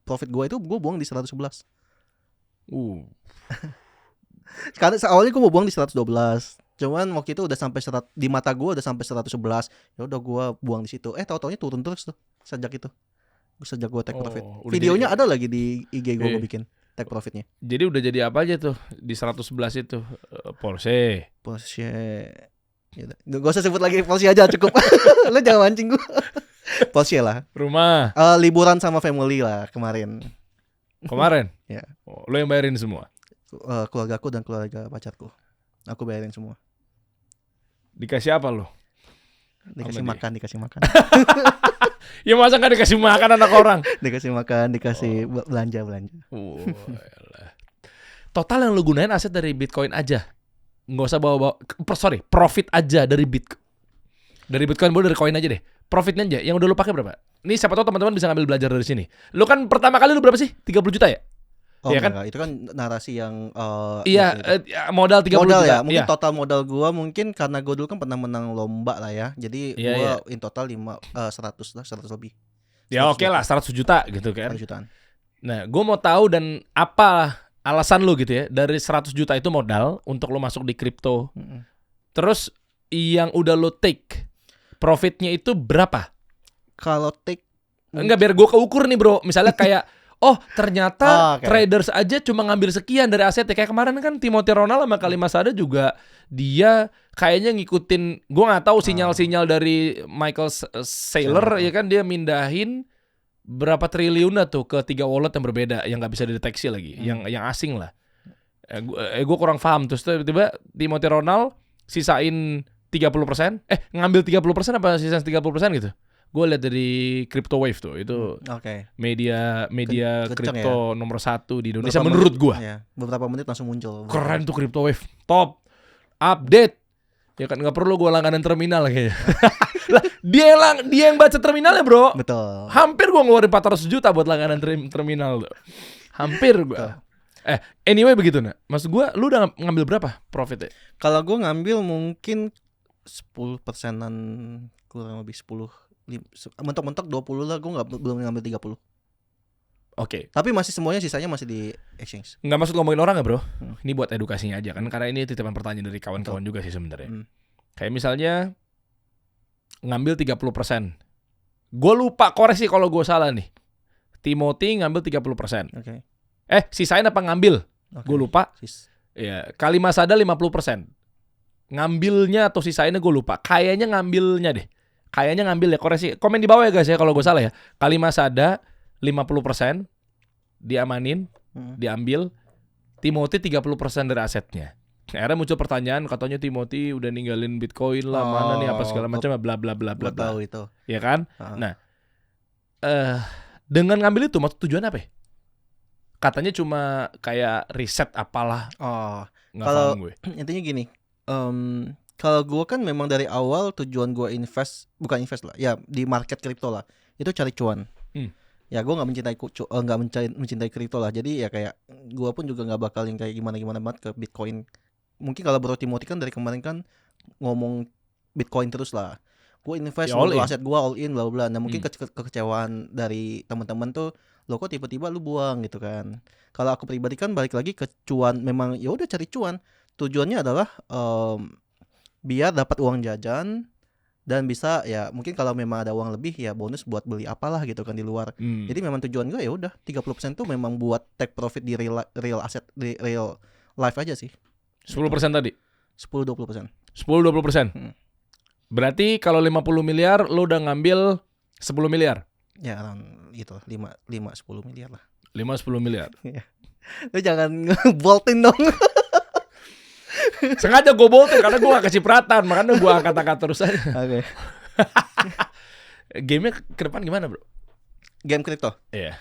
S2: profit gue itu gue buang di 111. Karena awalnya gue mau buang di 112. Cuman waktu itu udah sampai di mata gue udah sampai 111. Ya udah gue buang di situ. Tahu-taunya turun terus tuh sejak itu. Sejak gue take profit. Videonya ada lagi di IG gue bikin take profitnya.
S1: Jadi udah jadi apa aja tuh di 111 itu? Porsche.
S2: Gak usah sebut lagi, Porsche aja cukup. Lu jangan mancing gue. Porsche lah.
S1: Rumah.
S2: Liburan sama family lah kemarin.
S1: Ya. Lo yang bayarin semua?
S2: Keluargaku dan keluarga pacarku. Aku bayarin semua.
S1: Dikasih apa lo?
S2: Dikasih makan.
S1: Ya masa gak dikasih makan anak orang?
S2: Dikasih makan, dikasih belanja.
S1: Total yang lu gunain aset dari Bitcoin aja. Nggak usah bawa profit aja dari Bitcoin. Dari Bitcoin boleh, dari koin aja deh. Profitnya aja yang udah lu pakai berapa? Nih siapa tahu teman-teman bisa ngambil belajar dari sini. Lu kan pertama kali lu berapa sih? 30 juta ya?
S2: Oh,
S1: ya kan?
S2: Enggak, itu kan narasi yang
S1: modal 30
S2: modal
S1: juta.
S2: Ya, mungkin total modal gua mungkin karena gua dulu kan pernah menang lomba lah ya. Jadi gua in total 100 lebih.
S1: Ya oke lah, 100 juta gitu kan.
S2: 100 jutaan.
S1: Nah, gua mau tahu dan apa alasan lu gitu ya, dari 100 juta itu modal untuk lu masuk di kripto. Terus yang udah lu take profitnya itu berapa?
S2: Kalau take
S1: enggak, biar gua keukur nih bro. Misalnya kayak ternyata traders aja cuma ngambil sekian dari asetnya. Kayak kemarin kan Timothy Ronald sama Kali Masada juga dia kayaknya ngikutin, gue nggak tahu sinyal-sinyal dari Michael Saylor ya kan, dia mindahin berapa triliun tuh ke 3 wallet yang berbeda yang nggak bisa dideteksi lagi, yang asing lah. Gue kurang paham. Terus tiba-tiba Timothy Ronald sisain 30%, ngambil 30% apa sisain 30% gitu. Gue lihat dari Crypto Wave tuh, itu media kripto nomor 1 di Indonesia menurut gue.
S2: Ya, beberapa menit langsung muncul.
S1: Keren tuh Crypto Wave, top, update. Ya kan nggak perlu gue langganan terminal kayaknya. Lah dia yang baca terminalnya bro.
S2: Betul.
S1: Hampir gue ngeluarin 400 juta buat langganan terminal tuh. Hampir gue. Anyway begitu nak. Maksud gue, lu udah ngambil berapa profitnya?
S2: Kalau gue ngambil mungkin 10%-an, kurang lebih 10, mentok-mentok 20 lah. Gue belum ngambil 30.
S1: Oke.
S2: Tapi masih semuanya sisanya masih di exchange.
S1: Nggak maksud ngomongin orang ya bro. Ini buat edukasinya aja kan. Karena ini titipan pertanyaan dari kawan-kawan juga sih sebenarnya. Kayak misalnya ngambil 30%. Gue lupa, koreksi kalau gue salah nih. Timothy ngambil 30%.
S2: Oke.
S1: Sisain apa ngambil?
S2: Okay.
S1: Gue lupa. Ya, Kalimasada 50%. Ngambilnya atau sisainnya gue lupa. Kayaknya ngambilnya deh. Kayaknya ngambil ya, koreksi. Komen di bawah ya guys ya kalau gue salah ya. Kalimasada 50% diamanin, diambil. Timothy 30% dari asetnya. Akhirnya muncul pertanyaan, katanya Timothy udah ninggalin Bitcoin lah, mana nih apa segala macam, bla bla bla bla.
S2: Tahu itu.
S1: Ya kan? Nah, dengan ngambil itu maksud tujuan apa ya? Katanya cuma kayak riset apalah. Nggak paham gue.
S2: Intinya gini, kalau gue kan memang dari awal tujuan gue bukan invest lah, ya di market kripto lah, itu cari cuan. Ya gue nggak mencintai kripto lah, jadi ya kayak gue pun juga nggak bakal yang kayak gimana banget ke Bitcoin. Mungkin kalau Bro Timothy kan dari kemarin kan ngomong Bitcoin terus lah. Gue invest seluruh aset gue all in bla bla. Nah mungkin kekecewaan dari teman-teman tuh, lo kok tiba-tiba lu buang gitu kan. Kalau aku pribadi kan balik lagi ke cuan, memang ya udah cari cuan. Tujuannya adalah biar dapat uang jajan dan bisa ya mungkin kalau memang ada uang lebih ya bonus buat beli apalah gitu kan di luar. Jadi memang tujuan gue ya udah 30% tuh memang buat take profit di real aset, di real life aja sih.
S1: 10% tadi?
S2: 10-20%.
S1: 10-20%? Berarti kalau 50 miliar lo udah ngambil 10 miliar?
S2: Ya gitu 5-10 miliar lah.
S1: 5-10 miliar.
S2: Lu jangan boltin dong.
S1: Sengaja gue boltin karena gue gak kecipratan, makanya gue angkat-angkat terus aja.
S2: Oke.
S1: Game-nya ke depan gimana bro?
S2: Game kripto?
S1: Iya.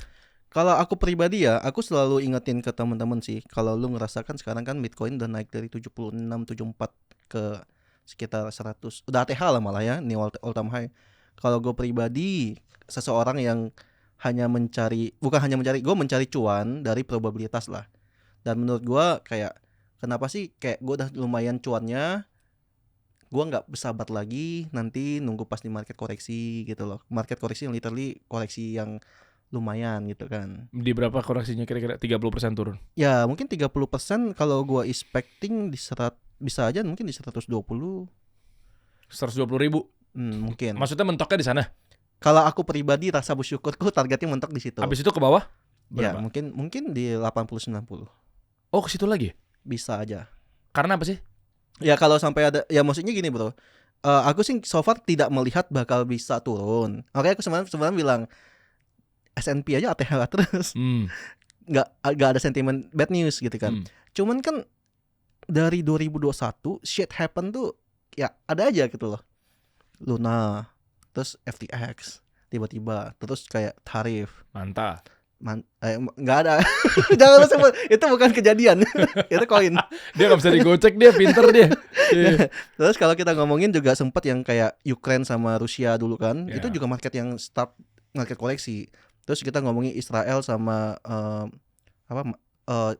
S2: Kalau aku pribadi ya, aku selalu ingetin ke teman-teman sih, kalau lu ngerasakan sekarang kan Bitcoin udah naik dari 76, 74 ke sekitar 100. Udah ATH lah malah ya, ini all time high. Kalau gue pribadi, seseorang yang gue mencari cuan dari probabilitas lah. Dan menurut gue kayak, kenapa sih kayak gue udah lumayan cuannya, gue nggak bersabar lagi nanti nunggu pas di market koreksi gitu loh. Market koreksi yang literally koreksi yang lumayan gitu kan.
S1: Di berapa koreksinya kira-kira? 30% turun?
S2: Ya mungkin 30% kalau gue expecting bisa aja mungkin di 120.
S1: 120 ribu?
S2: Mungkin.
S1: Maksudnya mentoknya di sana?
S2: Kalau aku pribadi rasa bersyukurku targetnya mentok di situ.
S1: Habis itu ke bawah?
S2: Ya
S1: Berapa?
S2: mungkin di 80-90.
S1: Oh ke situ lagi?
S2: Bisa aja.
S1: Karena apa sih?
S2: Ya kalau sampai ada, ya maksudnya gini bro, aku sih so far tidak melihat bakal bisa turun. Makanya aku sebenarnya bilang S&P aja ATH terus, nggak ada sentimen bad news gitu kan. Cuman kan dari 2021 shit happen tuh ya ada aja gitu loh. Luna, terus FTX tiba-tiba, terus kayak tarif.
S1: Mantap.
S2: Nggak ada. Jangan lu sebut, itu bukan kejadian. Itu koin.
S1: Dia nggak bisa digocek, dia pinter dia.
S2: Terus kalau kita ngomongin juga sempat yang kayak Ukraine sama Rusia dulu kan, itu juga market yang start market koreksi. Terus kita ngomongin Israel sama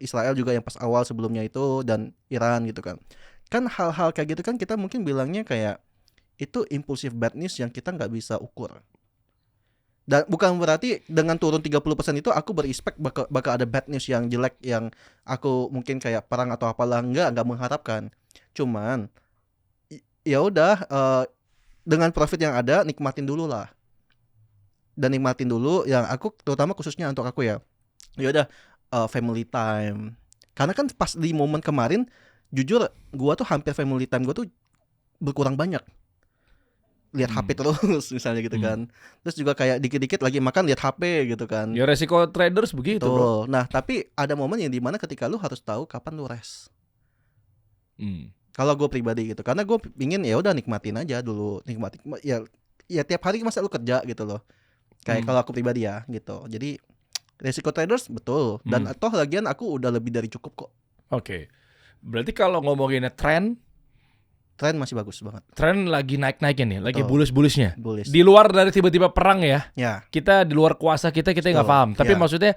S2: Israel juga yang pas awal sebelumnya itu, dan Iran gitu kan. Kan hal-hal kayak gitu kan kita mungkin bilangnya kayak itu impulsive bad news yang kita nggak bisa ukur. Dan bukan berarti dengan turun 30% itu aku berespek bakal ada bad news yang jelek yang aku mungkin kayak perang atau apalah, enggak mengharapkan. Cuman ya udah dengan profit yang ada nikmatin dulu lah. Dan nikmatin dulu yang aku terutama khususnya untuk aku ya. Ya udah family time. Karena kan pas di momen kemarin jujur gua tuh hampir family time gua tuh berkurang banyak. Lihat HP terus misalnya gitu kan. Terus juga kayak dikit-dikit lagi makan lihat HP gitu kan.
S1: Ya resiko traders begitu bro.
S2: Nah tapi ada momen yang dimana ketika lu harus tahu kapan lu rest. Kalau gue pribadi gitu, karena gue pingin ya udah nikmatin aja dulu, nikmatin ya tiap hari masa lu kerja gitu loh. Kayak kalau aku pribadi ya gitu. Jadi resiko traders betul, dan toh lagian aku udah lebih dari cukup kok.
S1: Oke. Berarti kalau ngomonginnya tren
S2: masih bagus banget.
S1: Tren lagi naik-naiknya nih, lagi bullish-bullishnya.
S2: Bullish.
S1: Di luar dari tiba-tiba perang ya.
S2: Ya.
S1: Kita di luar kuasa kita nggak paham. Tapi maksudnya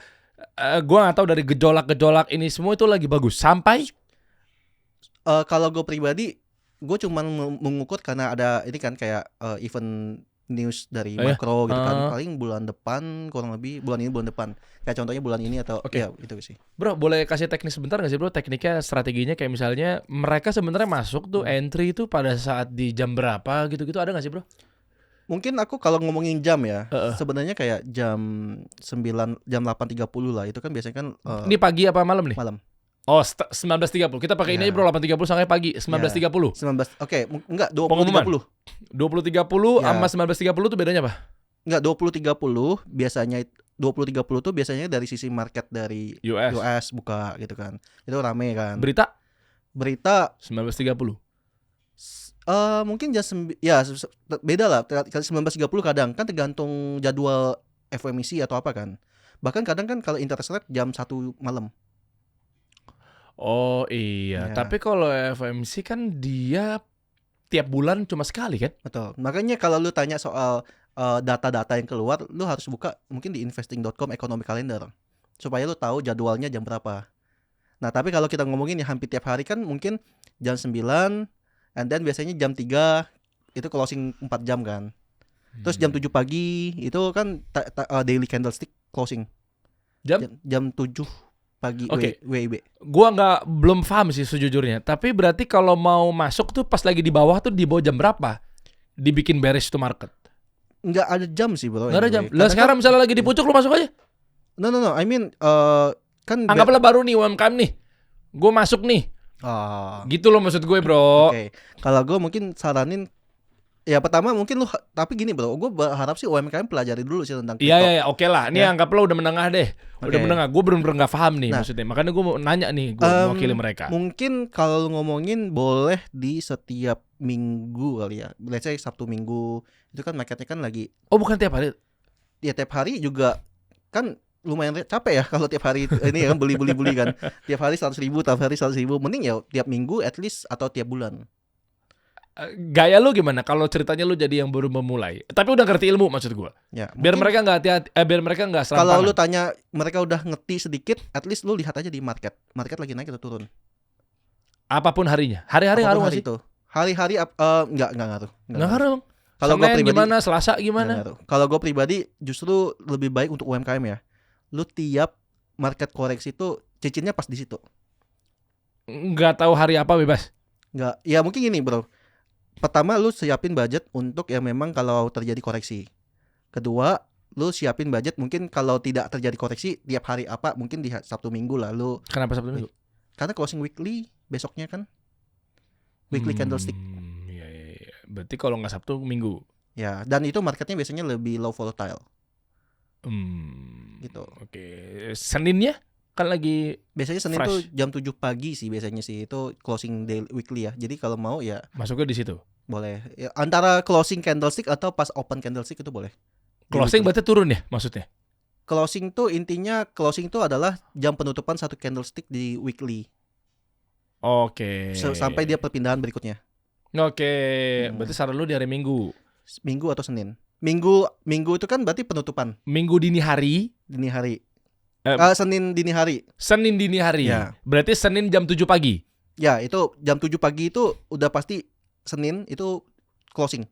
S1: gua nggak tahu dari gejolak-gejolak ini semua itu lagi bagus sampai
S2: Kalau gue pribadi, gue cuma mengukur karena ada ini kan kayak event news dari
S1: Oh, ya?
S2: makro gitu kan. Paling bulan depan kurang lebih bulan ini bulan depan. Kayak contohnya bulan ini atau
S1: Oke.
S2: ya itu sih.
S1: Bro, boleh kasih teknis sebentar nggak sih bro? Tekniknya, strateginya kayak misalnya mereka sebenarnya masuk tuh entry itu pada saat di jam berapa gitu-gitu ada nggak sih bro?
S2: Mungkin aku kalau ngomongin jam ya,
S1: Heeh.
S2: sebenarnya kayak jam 9 jam 8.30 lah. Itu kan biasanya kan
S1: Ini pagi apa malam nih?
S2: malam.
S1: Oh, 19.30. Kita pakai ini
S2: Ya.
S1: aja bro, 8.30 sampai pagi 19.30.
S2: 19. Oke, enggak
S1: Pengumuman.
S2: 20.30.
S1: 20.30
S2: Ya.
S1: sama 19.30 tuh bedanya apa?
S2: Enggak 20.30 biasanya 20.30 tuh biasanya dari sisi market dari
S1: US.
S2: US buka gitu kan. Itu rame kan.
S1: Berita
S2: Berita
S1: 19.30.
S2: mungkin beda lah. 19.30 kadang kan tergantung jadwal FOMC atau apa kan. Bahkan kadang kan kalau interest rate jam 1 malam.
S1: Oh iya,
S2: Ya.
S1: tapi kalau FMC kan dia tiap bulan cuma sekali kan?
S2: Betul. Makanya kalau lu tanya soal data-data yang keluar, lu harus buka mungkin di investing.com economic calendar supaya lu tahu jadwalnya jam berapa. Nah, tapi kalau kita ngomongin ya hampir tiap hari kan mungkin jam 9 and then biasanya jam 3 itu closing 4 jam kan. Terus jam 7 pagi itu kan daily candlestick closing. Jam 7 pagi
S1: Oke.
S2: WIB.
S1: Gua belum paham sih sejujurnya. Tapi berarti kalau mau masuk tuh pas lagi di bawah tuh di bawah jam berapa? Dibikin bearish to market.
S2: Nggak ada jam sih bro.
S1: Nggak ada jam.
S2: anyway.
S1: Lah
S2: Karena
S1: sekarang misalnya lagi di pucuk lu masuk aja.
S2: No. I mean kan
S1: Anggaplah baru nih UMKM nih. Gue masuk nih. Gitu loh maksud gue bro.
S2: Oke. Kalau gue mungkin saranin ya pertama mungkin lu tapi gini bro, gue berharap sih UMKM pelajari dulu sih tentang kripto.
S1: Iya, oke lah. Ini
S2: Ya.
S1: anggaplah udah menengah deh. Udah
S2: Oke.
S1: menengah. Gue bener-bener gak paham nih
S2: Nah.
S1: maksudnya. Makanya gue mau nanya nih. Gue mewakili mereka.
S2: Mungkin kalau lu ngomongin boleh di setiap minggu kali ya. Let's say Sabtu Minggu itu kan marketnya kan lagi
S1: Oh bukan tiap hari.
S2: ya tiap hari juga kan lumayan capek ya kalau tiap hari ini kan beli kan. Tiap hari 100.000, tiap hari 100.000. Mending ya tiap minggu at least atau tiap bulan.
S1: Gaya lu gimana kalau ceritanya lu jadi yang baru memulai? Tapi udah ngerti ilmu maksud gue.
S2: Ya,
S1: Biar
S2: mungkin
S1: mereka nggak hati-hati, biar mereka nggak serampangan.
S2: kalau lu tanya mereka udah ngerti sedikit, at least lu lihat aja di market. Market lagi naik atau turun.
S1: Apapun harinya. Hari-hari
S2: Apapun
S1: ngaruh nggak
S2: hari
S1: sih?
S2: itu. Hari-hari enggak ngaruh.
S1: Nggak ngaruh.
S2: Kalau gue
S1: Senin
S2: pribadi
S1: gimana? Selasa
S2: nggak
S1: gimana?
S2: ngaruh. Kalau gue pribadi justru lebih baik untuk UMKM ya. Lu tiap market koreksi itu cicinnya pas di situ.
S1: Nggak tahu hari apa bebas.
S2: Nggak, ya mungkin gini bro. Pertama lu siapin budget untuk yang memang kalau terjadi koreksi. Kedua, lu siapin budget mungkin kalau tidak terjadi koreksi tiap hari apa mungkin di Sabtu Minggu lah lu.
S1: Kenapa Sabtu Minggu?
S2: Karena closing weekly besoknya kan. Weekly candlestick.
S1: Iya. Berarti kalau nggak Sabtu Minggu.
S2: Ya, dan itu marketnya biasanya lebih low volatile. Gitu.
S1: Oke. Seninnya kan lagi
S2: Biasanya Senin
S1: fresh.
S2: tuh jam 7 pagi sih biasanya sih itu closing daily weekly ya. Jadi kalau mau ya
S1: masuknya di situ.
S2: boleh. Ya, antara closing candlestick atau pas open candlestick itu boleh.
S1: Closing
S2: Daily weekly.
S1: berarti turun ya maksudnya?
S2: Closing tuh intinya closing tuh adalah jam penutupan satu candlestick di weekly.
S1: Oke.
S2: Sampai dia perpindahan berikutnya.
S1: Oke. Berarti saran lu di hari Minggu.
S2: Minggu atau Senin. Minggu itu kan berarti penutupan
S1: Minggu dini hari.
S2: dini hari.
S1: Senin
S2: dini hari.
S1: Senin dini hari.
S2: Ya.
S1: Berarti Senin jam 7 pagi.
S2: Ya, itu jam 7 pagi itu udah pasti Senin itu closing.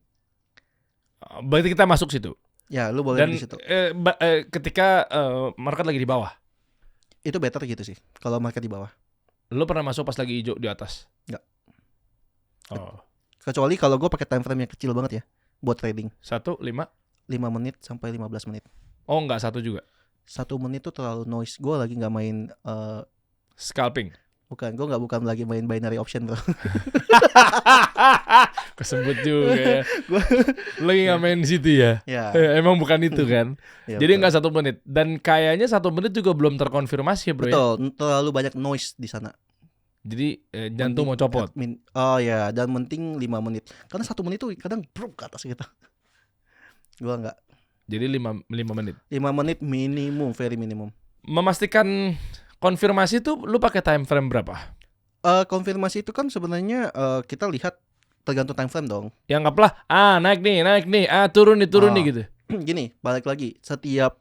S1: Berarti kita masuk situ.
S2: Ya, lu boleh
S1: Dan
S2: di situ.
S1: ketika market lagi di bawah.
S2: Itu better gitu sih kalau market di bawah.
S1: Lu pernah masuk pas lagi hijau di atas?
S2: Nggak.
S1: Oh.
S2: Kecuali kalau gue pakai time frame yang kecil banget ya buat trading.
S1: 1, 5.
S2: 5 menit sampai 15 menit.
S1: Oh enggak, 1 juga.
S2: 1 menit tuh terlalu noise. Gue lagi nggak main
S1: Scalping.
S2: bukan lagi main binary option bro.
S1: Kesebut juga ya. Lagi nggak main di situ ya.
S2: Ya.
S1: Emang bukan itu kan.
S2: Ya,
S1: Jadi
S2: betul.
S1: nggak 1 menit. Dan kayaknya 1 menit juga belum terkonfirmasi ya bro ya.
S2: Betul, terlalu banyak noise di sana.
S1: Jadi jantung mau copot.
S2: Oh ya, dan penting 5 menit. Karena 1 menit tuh kadang bruk ke atas gitu. Gua enggak.
S1: Jadi 5 menit.
S2: 5 menit minimum, very minimum.
S1: Memastikan konfirmasi tuh lu pakai time frame berapa?
S2: Konfirmasi itu kan sebenarnya kita lihat tergantung time frame dong.
S1: Ya anggaplah naik nih, turun nih gitu.
S2: Gini, balik lagi. Setiap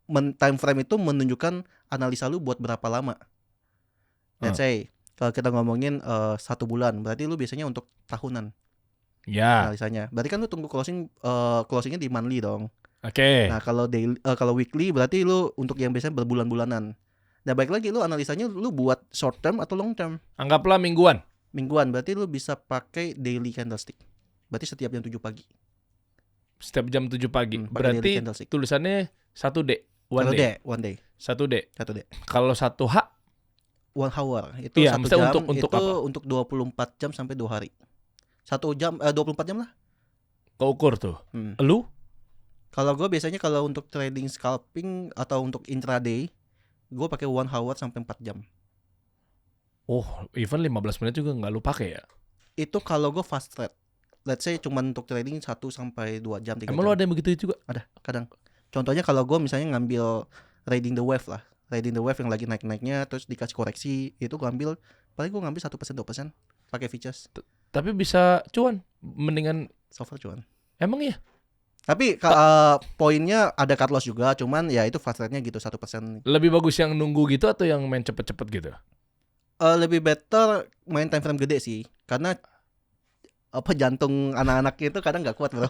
S2: time frame itu menunjukkan analisa lu buat berapa lama. Let's say kalau kita ngomongin 1 bulan, berarti lu biasanya untuk tahunan
S1: Ya.
S2: analisanya. Berarti kan lu tunggu closingnya di monthly dong.
S1: Oke.
S2: Nah, kalau weekly berarti lu untuk yang biasanya berbulan-bulanan. Nah, baik lagi lu analisanya lu buat short term atau long term.
S1: Anggaplah mingguan.
S2: Mingguan berarti lu bisa pakai daily candlestick. Berarti setiap jam 7 pagi.
S1: Setiap jam 7 pagi.
S2: Pakai daily
S1: Berarti
S2: candlestick.
S1: tulisannya 1D.
S2: One
S1: 1 day.
S2: day.
S1: 1D.
S2: 1 day.
S1: Kalau 1H
S2: 1 hour itu
S1: Iya,
S2: 1
S1: maksudnya
S2: jam
S1: untuk
S2: itu
S1: apa?
S2: untuk 24 jam sampai 2 hari. 1 jam 24 jam lah.
S1: keukur tuh.
S2: Hmm.
S1: Lu?
S2: Kalau gue biasanya kalau untuk trading scalping atau untuk intraday, gue pakai 1 hour sampai 4 jam.
S1: Oh, even 15 menit juga nggak lu pakai ya?
S2: Itu kalau gue fast trade. Let's say cuman untuk trading 1 sampai 2 jam 3
S1: Emang
S2: jam.
S1: lu ada yang begitu juga?
S2: Ada kadang. Contohnya kalau gue misalnya ngambil riding the wave lah. Riding the wave yang lagi naik-naiknya terus dikasih koreksi, itu gue ambil paling gue ngambil 1% 2% pakai futures.
S1: Tapi bisa cuan. Mendingan
S2: So far cuan.
S1: emang iya.
S2: Tapi poinnya ada cut loss juga, cuman ya itu fast rate-nya gitu 1%.
S1: Lebih bagus yang nunggu gitu atau yang main cepet-cepet gitu?
S2: Lebih better main time frame gede sih, karena jantung anak-anak itu kadang nggak kuat bro.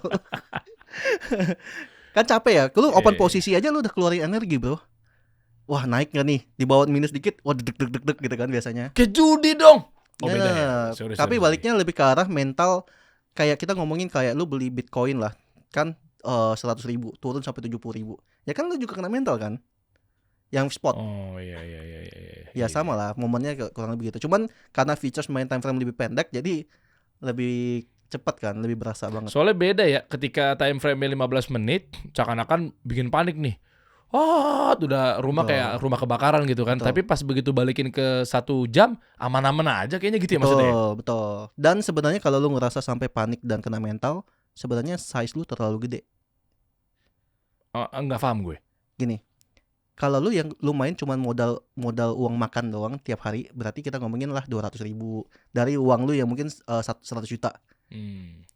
S2: Kan capek ya, lu open posisi aja lu udah keluarin energi bro. Wah naik nggak nih, di bawah minus dikit, wah deg gitu kan biasanya.
S1: Kayak judi dong. Oh
S2: Nah,
S1: beda ya. Sorry,
S2: tapi baliknya lebih ke arah mental. Kayak kita ngomongin kayak lu beli Bitcoin lah, kan 100.000 turun sampai 70.000. Ya kan lu juga kena mental kan, yang spot.
S1: Oh iya.
S2: Ya sama lah, momennya kurang lebih gitu. Cuman karena features main time frame lebih pendek, jadi lebih cepat kan, lebih berasa banget.
S1: Soalnya beda ya, ketika time frame-nya 15 menit, seakan-akan bikin panik nih. Udah rumah
S2: Betul.
S1: kayak rumah kebakaran gitu kan.
S2: Betul.
S1: Tapi pas begitu balikin ke 1 jam, aman-aman aja kayaknya gitu ya maksudnya.
S2: Betul. Dan sebenarnya kalau lu ngerasa sampai panik dan kena mental, sebenarnya size lu terlalu gede.
S1: Nggak paham gue.
S2: Gini, kalau lu main cuman modal uang makan doang tiap hari, berarti kita ngomongin lah 200.000 dari uang lu yang mungkin 100 juta.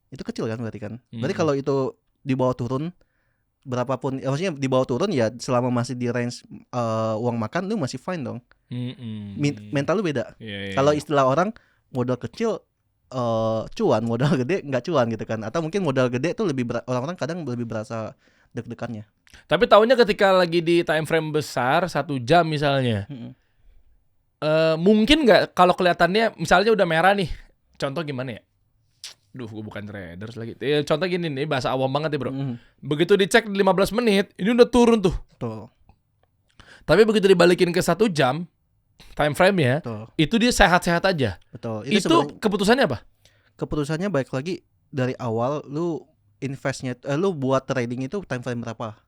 S2: Itu kecil kan berarti kan. Berarti kalau itu di bawah turun berapapun, maksudnya di bawah turun ya selama masih di range uang makan lu masih fine dong. Mental lu beda. Kalau istilah orang modal kecil cuan, modal gede nggak cuan gitu kan. Atau mungkin modal gede tuh orang-orang kadang lebih berasa deg-degannya.
S1: Tapi taunya ketika lagi di time frame besar 1 jam misalnya, mungkin nggak kalau kelihatannya misalnya udah merah nih, contoh gimana ya? Duh, gue bukan traders lagi. Contoh gini nih, bahasa awam banget ya bro. Begitu dicek 15 menit, ini udah turun tuh.
S2: Tuh.
S1: Tapi begitu dibalikin ke 1 jam, time frame-nya,
S2: Tuh.
S1: itu dia sehat-sehat aja.
S2: Betul.
S1: Itu keputusannya apa?
S2: Keputusannya baik lagi dari awal lu investnya, lu buat trading itu time frame berapa?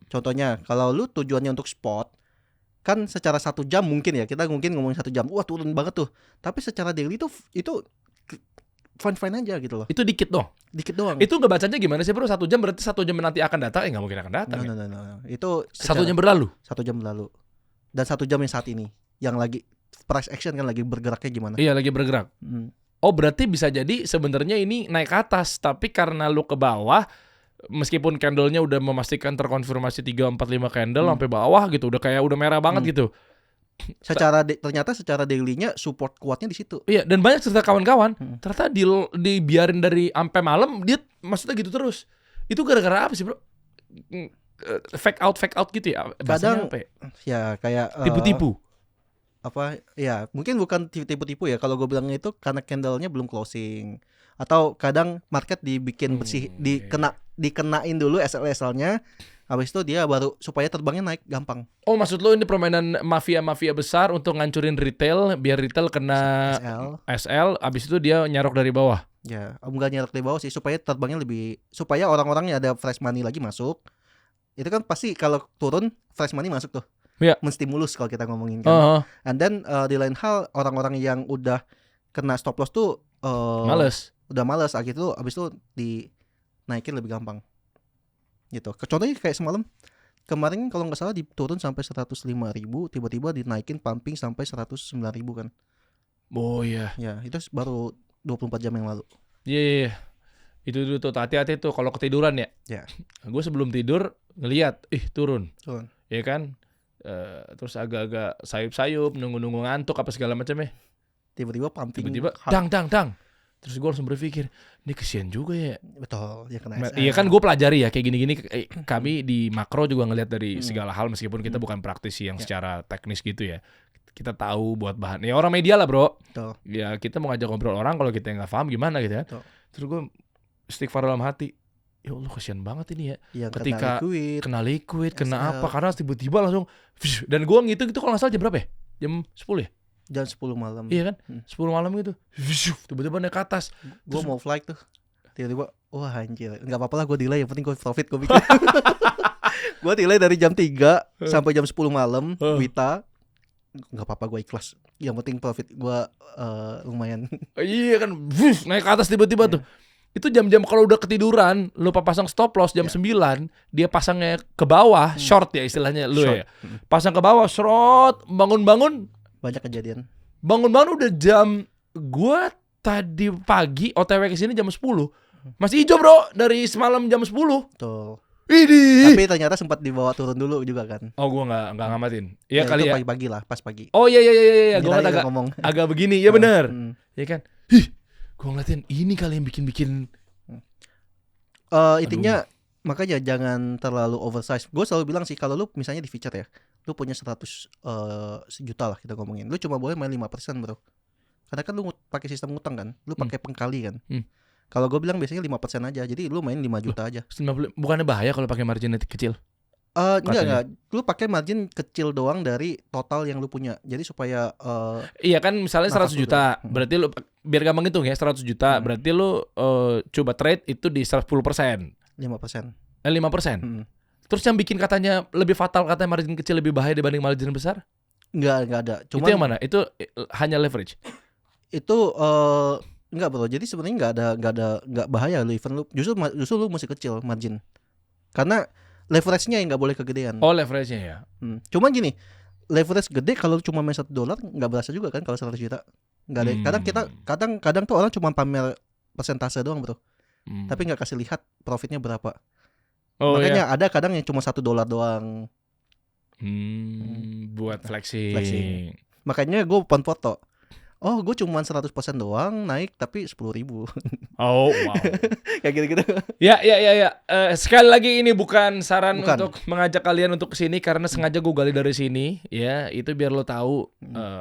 S2: Contohnya, kalau lu tujuannya untuk spot, kan secara 1 jam mungkin ya, kita mungkin ngomongin 1 jam, wah turun banget tuh. Tapi secara daily tuh itu fine aja gitu loh.
S1: Itu dikit dong.
S2: Dikit doang.
S1: Itu ngebacanya gimana sih bro? 1 jam berarti 1 jam nanti akan datang? Nggak mungkin akan datang.
S2: No. Itu
S1: 1 jam berlalu.
S2: 1 jam berlalu. Dan 1 jam yang saat ini, yang lagi price action kan lagi bergeraknya gimana?
S1: Iya, lagi bergerak. Oh, berarti bisa jadi sebenarnya ini naik ke atas, tapi karena lu ke bawah, meskipun candle-nya udah memastikan terkonfirmasi 3, 4, 5 candle sampai bawah gitu, udah kayak udah merah banget gitu.
S2: Ternyata secara daily-nya support kuatnya di situ.
S1: Iya, dan banyak cerita kawan-kawan, ternyata dibiarin dari sampai malam, dia maksudnya gitu terus. Itu gara-gara apa sih, bro? Fake out gitu ya?
S2: Kadang
S1: apa ya?
S2: Ya kayak
S1: Tipu-tipu.
S2: Ya mungkin bukan tipu-tipu ya, kalau gue bilangnya itu karena candlenya belum closing, atau kadang market dibikin bersih, dikenain dulu SL-nya, habis itu dia baru supaya terbangnya naik gampang.
S1: Oh, maksud lo ini permainan mafia besar untuk ngancurin retail, biar retail kena SL, habis itu dia nyarok dari bawah.
S2: Ya, enggak nyarok dari bawah sih, supaya terbangnya lebih, supaya orang-orangnya ada fresh money lagi masuk. Itu kan pasti kalau turun fresh money masuk tuh.
S1: Ya.
S2: Menstimulus kalau kita ngomongin kan. And then di lain hal, orang-orang yang udah kena stop loss tuh udah males, gitu. Abis itu dinaikin lebih gampang gitu. Contohnya kayak semalam kemarin kalau nggak salah diturun sampai 105.000, tiba-tiba dinaikin pumping sampai 109.000 kan.
S1: Oh iya.
S2: Ya itu baru 24 jam yang lalu.
S1: Iya. Itu tuh hati-hati tuh kalau ketiduran ya.
S2: Ya.
S1: Gue sebelum tidur ngelihat, turun.
S2: Turun.
S1: Ya kan? Terus agak-agak sayup-sayup, nunggu-nunggu ngantuk apa segala macam ya.
S2: Tiba-tiba pumping.
S1: Tiba-tiba dang. Terus gue langsung berpikir, ini kesian juga ya.
S2: Betul, ya kena SM.
S1: Iya kan gue pelajari ya kayak gini-gini. Kami di makro juga ngelihat dari segala hal meskipun kita bukan praktisi yang secara teknis gitu ya. Kita tahu buat bahan. Ya orang media lah bro.
S2: Betul.
S1: Ya kita mau ngajak ngobrol orang kalau kita nggak paham gimana gitu ya.
S2: Betul.
S1: Terus gue istighfar dalam hati. Ya Allah kesian banget ini ya.
S2: Yang
S1: Ketika kena liquid, kena
S2: SL.
S1: apa. Karena tiba-tiba langsung. Dan gue ngitung itu kalau nggak salah jam berapa ya? Jam 10 ya?
S2: Jam 10 malam.
S1: Iya kan? 10 malam gitu. Tiba-tiba naik ke atas.
S2: Gue mau flight tuh. Tiba-tiba, wah anjir. Gak apa-apa lah gue delay, yang penting gue profit gue bikin. Gue delay dari jam 3 sampai jam 10 malam. Wita. Gak apa-apa gue ikhlas. Yang penting profit gue lumayan.
S1: Iya kan. Naik ke atas tiba-tiba tuh. Itu jam-jam kalau udah ketiduran, lu pasang stop loss jam 9, dia pasangnya ke bawah, short ya istilahnya lu
S2: Short.
S1: ya. Pasang ke bawah, short, bangun-bangun.
S2: Banyak kejadian.
S1: Bangun-bangun udah jam, gua tadi pagi OTW ke sini jam 10. Masih hijau bro, dari semalam jam 10.
S2: Tuh.
S1: Idih.
S2: Tapi ternyata sempat dibawa turun dulu juga kan.
S1: Oh gua nggak ngamatin. Iya kali
S2: itu
S1: ya.
S2: pagi-pagi lah, pas pagi.
S1: Oh iya. Gua
S2: Kita
S1: agak
S2: ngomong.
S1: agak begini, ya bener. Iya kan. Gue ngeliatin ini kali yang bikin
S2: intinya makanya jangan terlalu oversize. Gue selalu bilang sih kalau lu misalnya di feature ya, lu punya 100 sejuta lah kita ngomongin. Lu cuma boleh main 5% bro. Karena kan lu pakai sistem ngutang kan, lu pakai pengkali kan. Kalau gue bilang biasanya 5% aja. Jadi lu main 5 juta aja.
S1: Bukannya bahaya kalau pakai margin kecil?
S2: Enggak. Lu pakai margin kecil doang dari total yang lu punya. Jadi supaya
S1: iya kan misalnya 100 juta.
S2: juga.
S1: Berarti lu biar gampang hitung ya 100 juta. Berarti lu coba trade itu di 10%.
S2: 5%.
S1: 5%. Terus yang bikin katanya lebih fatal katanya margin kecil lebih bahaya dibanding margin besar?
S2: Enggak ada.
S1: Itu yang mana? Itu hanya leverage.
S2: Itu enggak bro. Jadi sebenarnya enggak bahaya lu even lu justru lu masih kecil margin. Karena leverage-nya yang nggak boleh kegedean.
S1: Oh leverage-nya ya.
S2: Cuman gini, leverage gede kalau cuma main $1 nggak berasa juga kan kalau 100 juta. Nggak ada. Kadang tuh orang cuma pamer persentase doang bro. Tapi nggak kasih lihat profitnya berapa. Makanya ada kadang yang cuma $1 doang.
S1: Buat flexing.
S2: Makanya gue pon foto. Oh gue cuma 100% doang naik tapi 10.000.
S1: Oh wow.
S2: Kayak gitu-gitu.
S1: Ya. Sekali lagi ini bukan saran untuk mengajak kalian untuk kesini karena sengaja gue gali dari sini. Ya itu biar lo tahu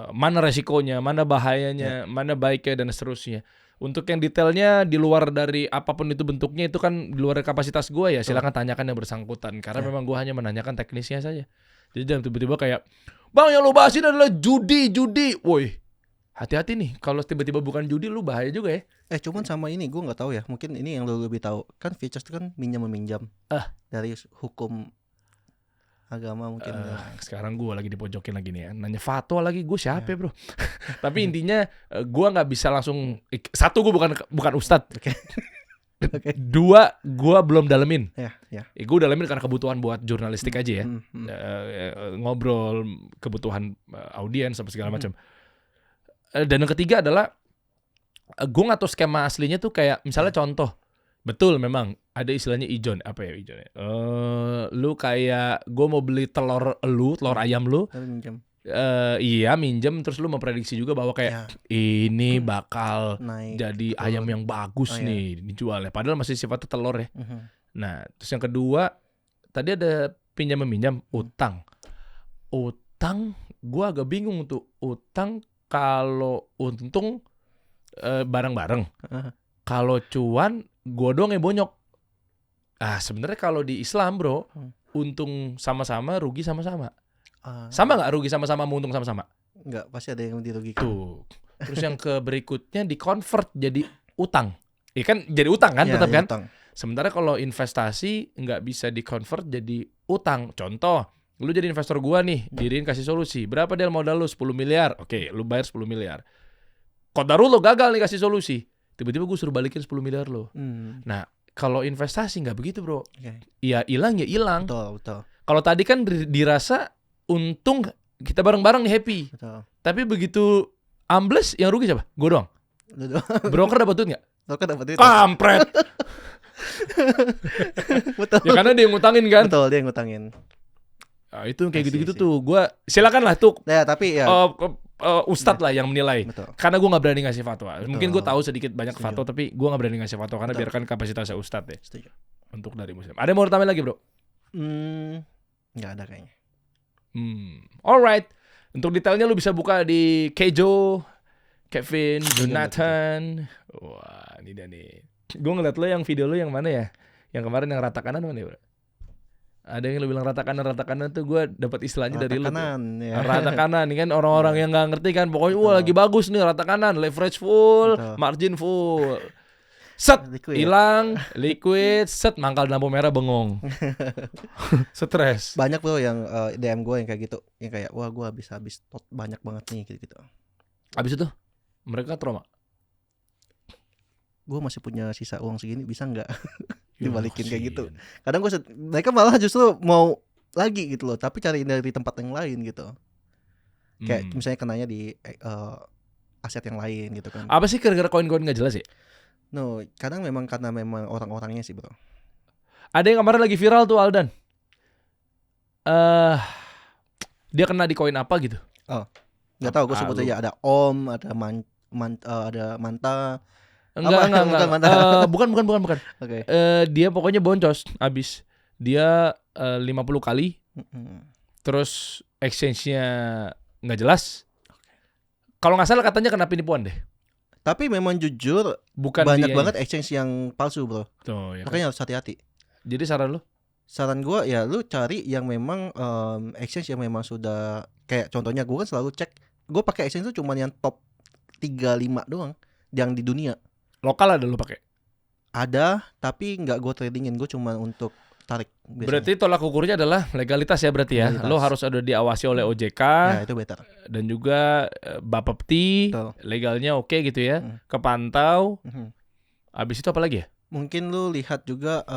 S1: mana resikonya, mana bahayanya, mana baiknya dan seterusnya. Untuk yang detailnya di luar dari apapun itu bentuknya itu kan di luar kapasitas gue ya. Silakan tanyakan yang bersangkutan karena memang gue hanya menanyakan teknisnya saja. Jadi jangan tiba-tiba kayak bang yang lo bahas ini adalah judi. Woi. Hati-hati nih, kalau tiba-tiba bukan judi lu bahaya juga ya.
S2: Cuman sama ini gue nggak tahu ya, mungkin ini yang lu lebih tahu. Kan features itu kan minjam-meminjam. Dari hukum agama mungkin.
S1: Sekarang gue lagi dipojokin lagi nih ya. Nanya fatwa lagi, gue siapa bro? Tapi intinya gue nggak bisa langsung. Satu gue bukan ustadz.
S2: Okay.
S1: Dua gue belum dalemin. Gue dalemin karena kebutuhan buat jurnalistik aja ya. Ngobrol kebutuhan audiens apa segala macam. Dan yang ketiga adalah gue nggak tahu skema aslinya tuh kayak misalnya contoh betul memang ada istilahnya ijon apa ya ijonnya lu kayak gue mau beli telur ayam lu iya minjem terus lu memprediksi juga bahwa kayak ini bakal naik, jadi ayam yang bagus nih dijual ya padahal masih sifatnya telur ya. Nah terus yang kedua tadi ada pinjam meminjam utang gue agak bingung tuh utang. Kalau untung bareng-bareng, kalau cuan gue doang yang bonyok. Sebenarnya kalau di Islam bro, untung sama-sama, rugi sama-sama. Sama nggak rugi sama-sama, untung sama-sama?
S2: Nggak, pasti ada yang dirugikan.
S1: Tuh. Terus yang berikutnya di-convert jadi utang. Kan jadi utang kan, tetap kan? Utang. Sementara kalau investasi nggak bisa di-convert jadi utang. Contoh. Lu jadi investor gua nih, diriin kasih solusi. Berapa dia modal lu? 10 miliar. Oke, lu bayar 10 miliar. Qadarul lu gagal nih kasih solusi. Tiba-tiba gua suruh balikin 10 miliar lu. Nah, kalau investasi nggak begitu, bro. Ya hilang ya hilang.
S2: Betul.
S1: Kalau tadi kan dirasa untung kita bareng-bareng nih happy.
S2: Betul.
S1: Tapi begitu ambles yang rugi siapa? Gua doang. Broker dapat duit nggak?
S2: Broker dapat duit.
S1: Kampret.
S2: Betul.
S1: Ya karena dia yang ngutangin kan.
S2: Betul, dia yang ngutangin.
S1: Nah, itu kayak
S2: I see,
S1: gitu-gitu
S2: I see.
S1: tuh. Gua silakan lah tuh
S2: Ya, tapi ya
S1: ustadz lah yang menilai.
S2: betul.
S1: Karena gue nggak berani ngasih fatwa. Mungkin gue
S2: Betul.
S1: tahu sedikit banyak
S2: Setuju.
S1: fatwa, tapi gue nggak berani ngasih fatwa karena
S2: Betul.
S1: biarkan kapasitasnya ustadz ya.
S2: Setuju.
S1: Untuk dari muslim. Ada yang mau tambahin lagi bro?
S2: Nggak ada kayaknya.
S1: Alright. Untuk detailnya lu bisa buka di Kejo, Kevin, Jonathan. Wah, ini dia nih. Gue ngeliat lo yang video lo yang mana ya? Yang kemarin yang rata kanan mana ya bro? Ada yang lu bilang rata kanan tuh gue dapat istilahnya dari lu.
S2: Kanan, ya.
S1: Rata kanan ini kan orang-orang yang nggak ngerti kan. Pokoknya wah lagi bagus nih rata kanan, leverage full,
S2: Betul.
S1: margin full. Set
S2: Liquid.
S1: hilang, liquid, set mangkal lampu merah bengong. Stres.
S2: Banyak bro yang DM gue yang kayak gitu, yang kayak wah gue habis tot banyak banget nih gitu.
S1: Habis itu mereka trauma.
S2: Gue masih punya sisa uang segini, bisa nggak dibalikin
S1: Ya,
S2: kayak gitu?
S1: kasihan.
S2: Kadang mereka malah justru mau lagi gitu loh, tapi cari dari tempat yang lain gitu. Kayak misalnya kenanya di aset yang lain gitu kan.
S1: Apa sih gara-gara koin-koin nggak jelas ya?
S2: No, kadang memang karena memang orang-orangnya sih bro.
S1: Ada yang kemarin lagi viral tuh Aldan. Dia kena di koin apa gitu?
S2: Nggak tahu, gue sebut
S1: lu.
S2: aja ada Om, ada ada Manta.
S1: Enggak.
S2: Bukan mantap.
S1: Bukan.
S2: Oke.
S1: Dia pokoknya boncos abis. Dia 50 kali.
S2: Mm-mm.
S1: Terus exchange-nya nggak jelas. Kalau nggak salah katanya kena penipuan deh.
S2: Tapi memang jujur
S1: Bukan
S2: banyak
S1: dianya.
S2: banget exchange yang palsu bro.
S1: Tuh, ya kan?
S2: Makanya harus hati-hati.
S1: Jadi saran lu?
S2: Saran gue ya lu cari yang memang exchange yang memang sudah, kayak contohnya gue kan selalu cek, gue pakai exchange itu cuma yang top 3-5 doang yang di dunia.
S1: Lokal ada lu pakai?
S2: Ada, tapi nggak gue tradingin, gue cuma untuk tarik biasanya.
S1: Berarti tolak ukurnya adalah legalitas ya berarti ya.
S2: Legalitas.
S1: Lo harus ada diawasi oleh OJK
S2: Ya itu better.
S1: dan juga Bapepti,
S2: Betul.
S1: legalnya oke gitu ya. Kepantau. Abis itu apa lagi ya?
S2: Mungkin lu lihat juga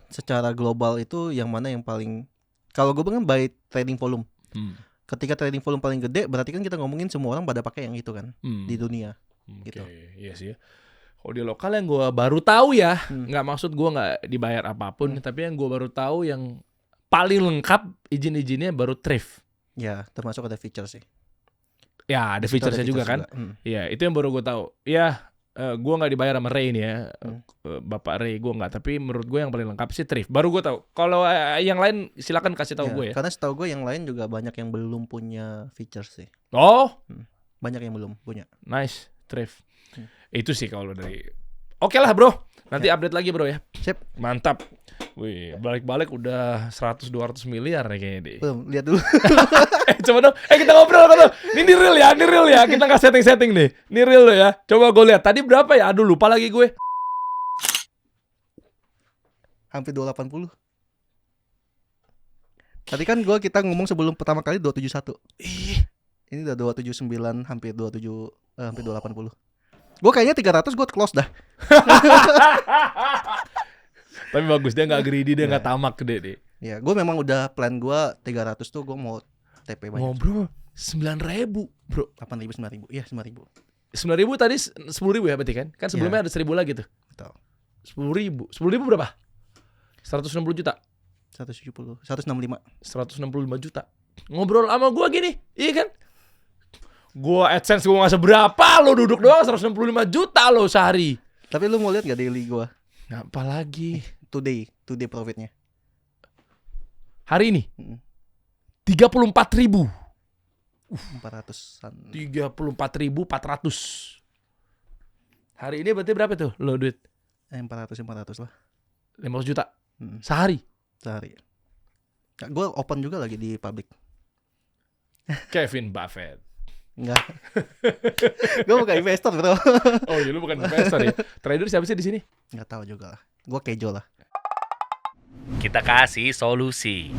S2: secara global itu yang mana yang paling, kalau gue kan by trading volume. Ketika trading volume paling gede, berarti kan kita ngomongin semua orang pada pakai yang itu kan di dunia.
S1: Oke,
S2: gitu.
S1: iya sih ya. Kalau di lokal yang gue baru tahu ya, nggak maksud gue nggak dibayar apapun, tapi yang gue baru tahu yang paling lengkap izin-izinnya baru thrift.
S2: Ya, termasuk ada feature sih.
S1: Ya, ada feature-nya juga kan. Iya, itu yang baru gue tahu. Ya, gue nggak dibayar sama Ray nih ya, Bapak Ray gue nggak. Tapi menurut gue yang paling lengkap sih thrift. Baru gue tahu. Kalau yang lain silakan kasih tahu gue ya.
S2: Karena setahu gue yang lain juga banyak yang belum punya feature sih.
S1: Oh,
S2: Banyak yang belum punya.
S1: nice thrift. Itu sih kalau dari. Oke lah bro, nanti update lagi bro ya.
S2: Sip.
S1: Mantap. Wih, balik-balik udah 100-200 miliar nih kayaknya deh.
S2: Belum, lihat dulu.
S1: Coba dong. Kita ngobrol. Ini real ya. Kita nggak setting-setting nih. Ini real lo ya. Coba gue lihat. Tadi berapa ya? Aduh lupa lagi gue.
S2: Hampir 280. Tadi kan kita ngomong sebelum pertama kali 271. Ini udah 279, hampir 280. Gue kayaknya 300 gue close dah.
S1: Tapi bagus, dia nggak greedy, dia nggak tamak gede deh.
S2: Ya, gue memang udah plan gue 300 tuh gue mau TP banyak.
S1: Ngobrol 9.000 bro.
S2: 8.000, 9.000. Iya 10.000.
S1: 9.000 tadi 10.000 ya berarti kan? Kan sebelumnya ada 1.000 lagi tuh.
S2: Betul.
S1: 10.000. 10.000 berapa? 160 juta.
S2: 165.
S1: 165 juta. Ngobrol sama gue gini, iya kan? Gua AdSense gue nggak seberapa, lo duduk doang 165 juta lo sehari.
S2: Tapi lu mau lihat gak daily gue?
S1: Apa lagi?
S2: Today profitnya.
S1: Hari ini 34.000.
S2: 400-an.
S1: 34.400. Hari ini berarti berapa tuh lo duit?
S2: 400 lah.
S1: 500 juta sehari.
S2: Sehari. Nah, gue open juga lagi di public.
S1: Kevin Buffett.
S2: Enggak. Gue bukan investor bro.
S1: Oh iya lu bukan investor ya. Trader siapa sih di sini?
S2: Nggak tahu juga lah. Gue kejo lah.
S3: Kita kasih solusi.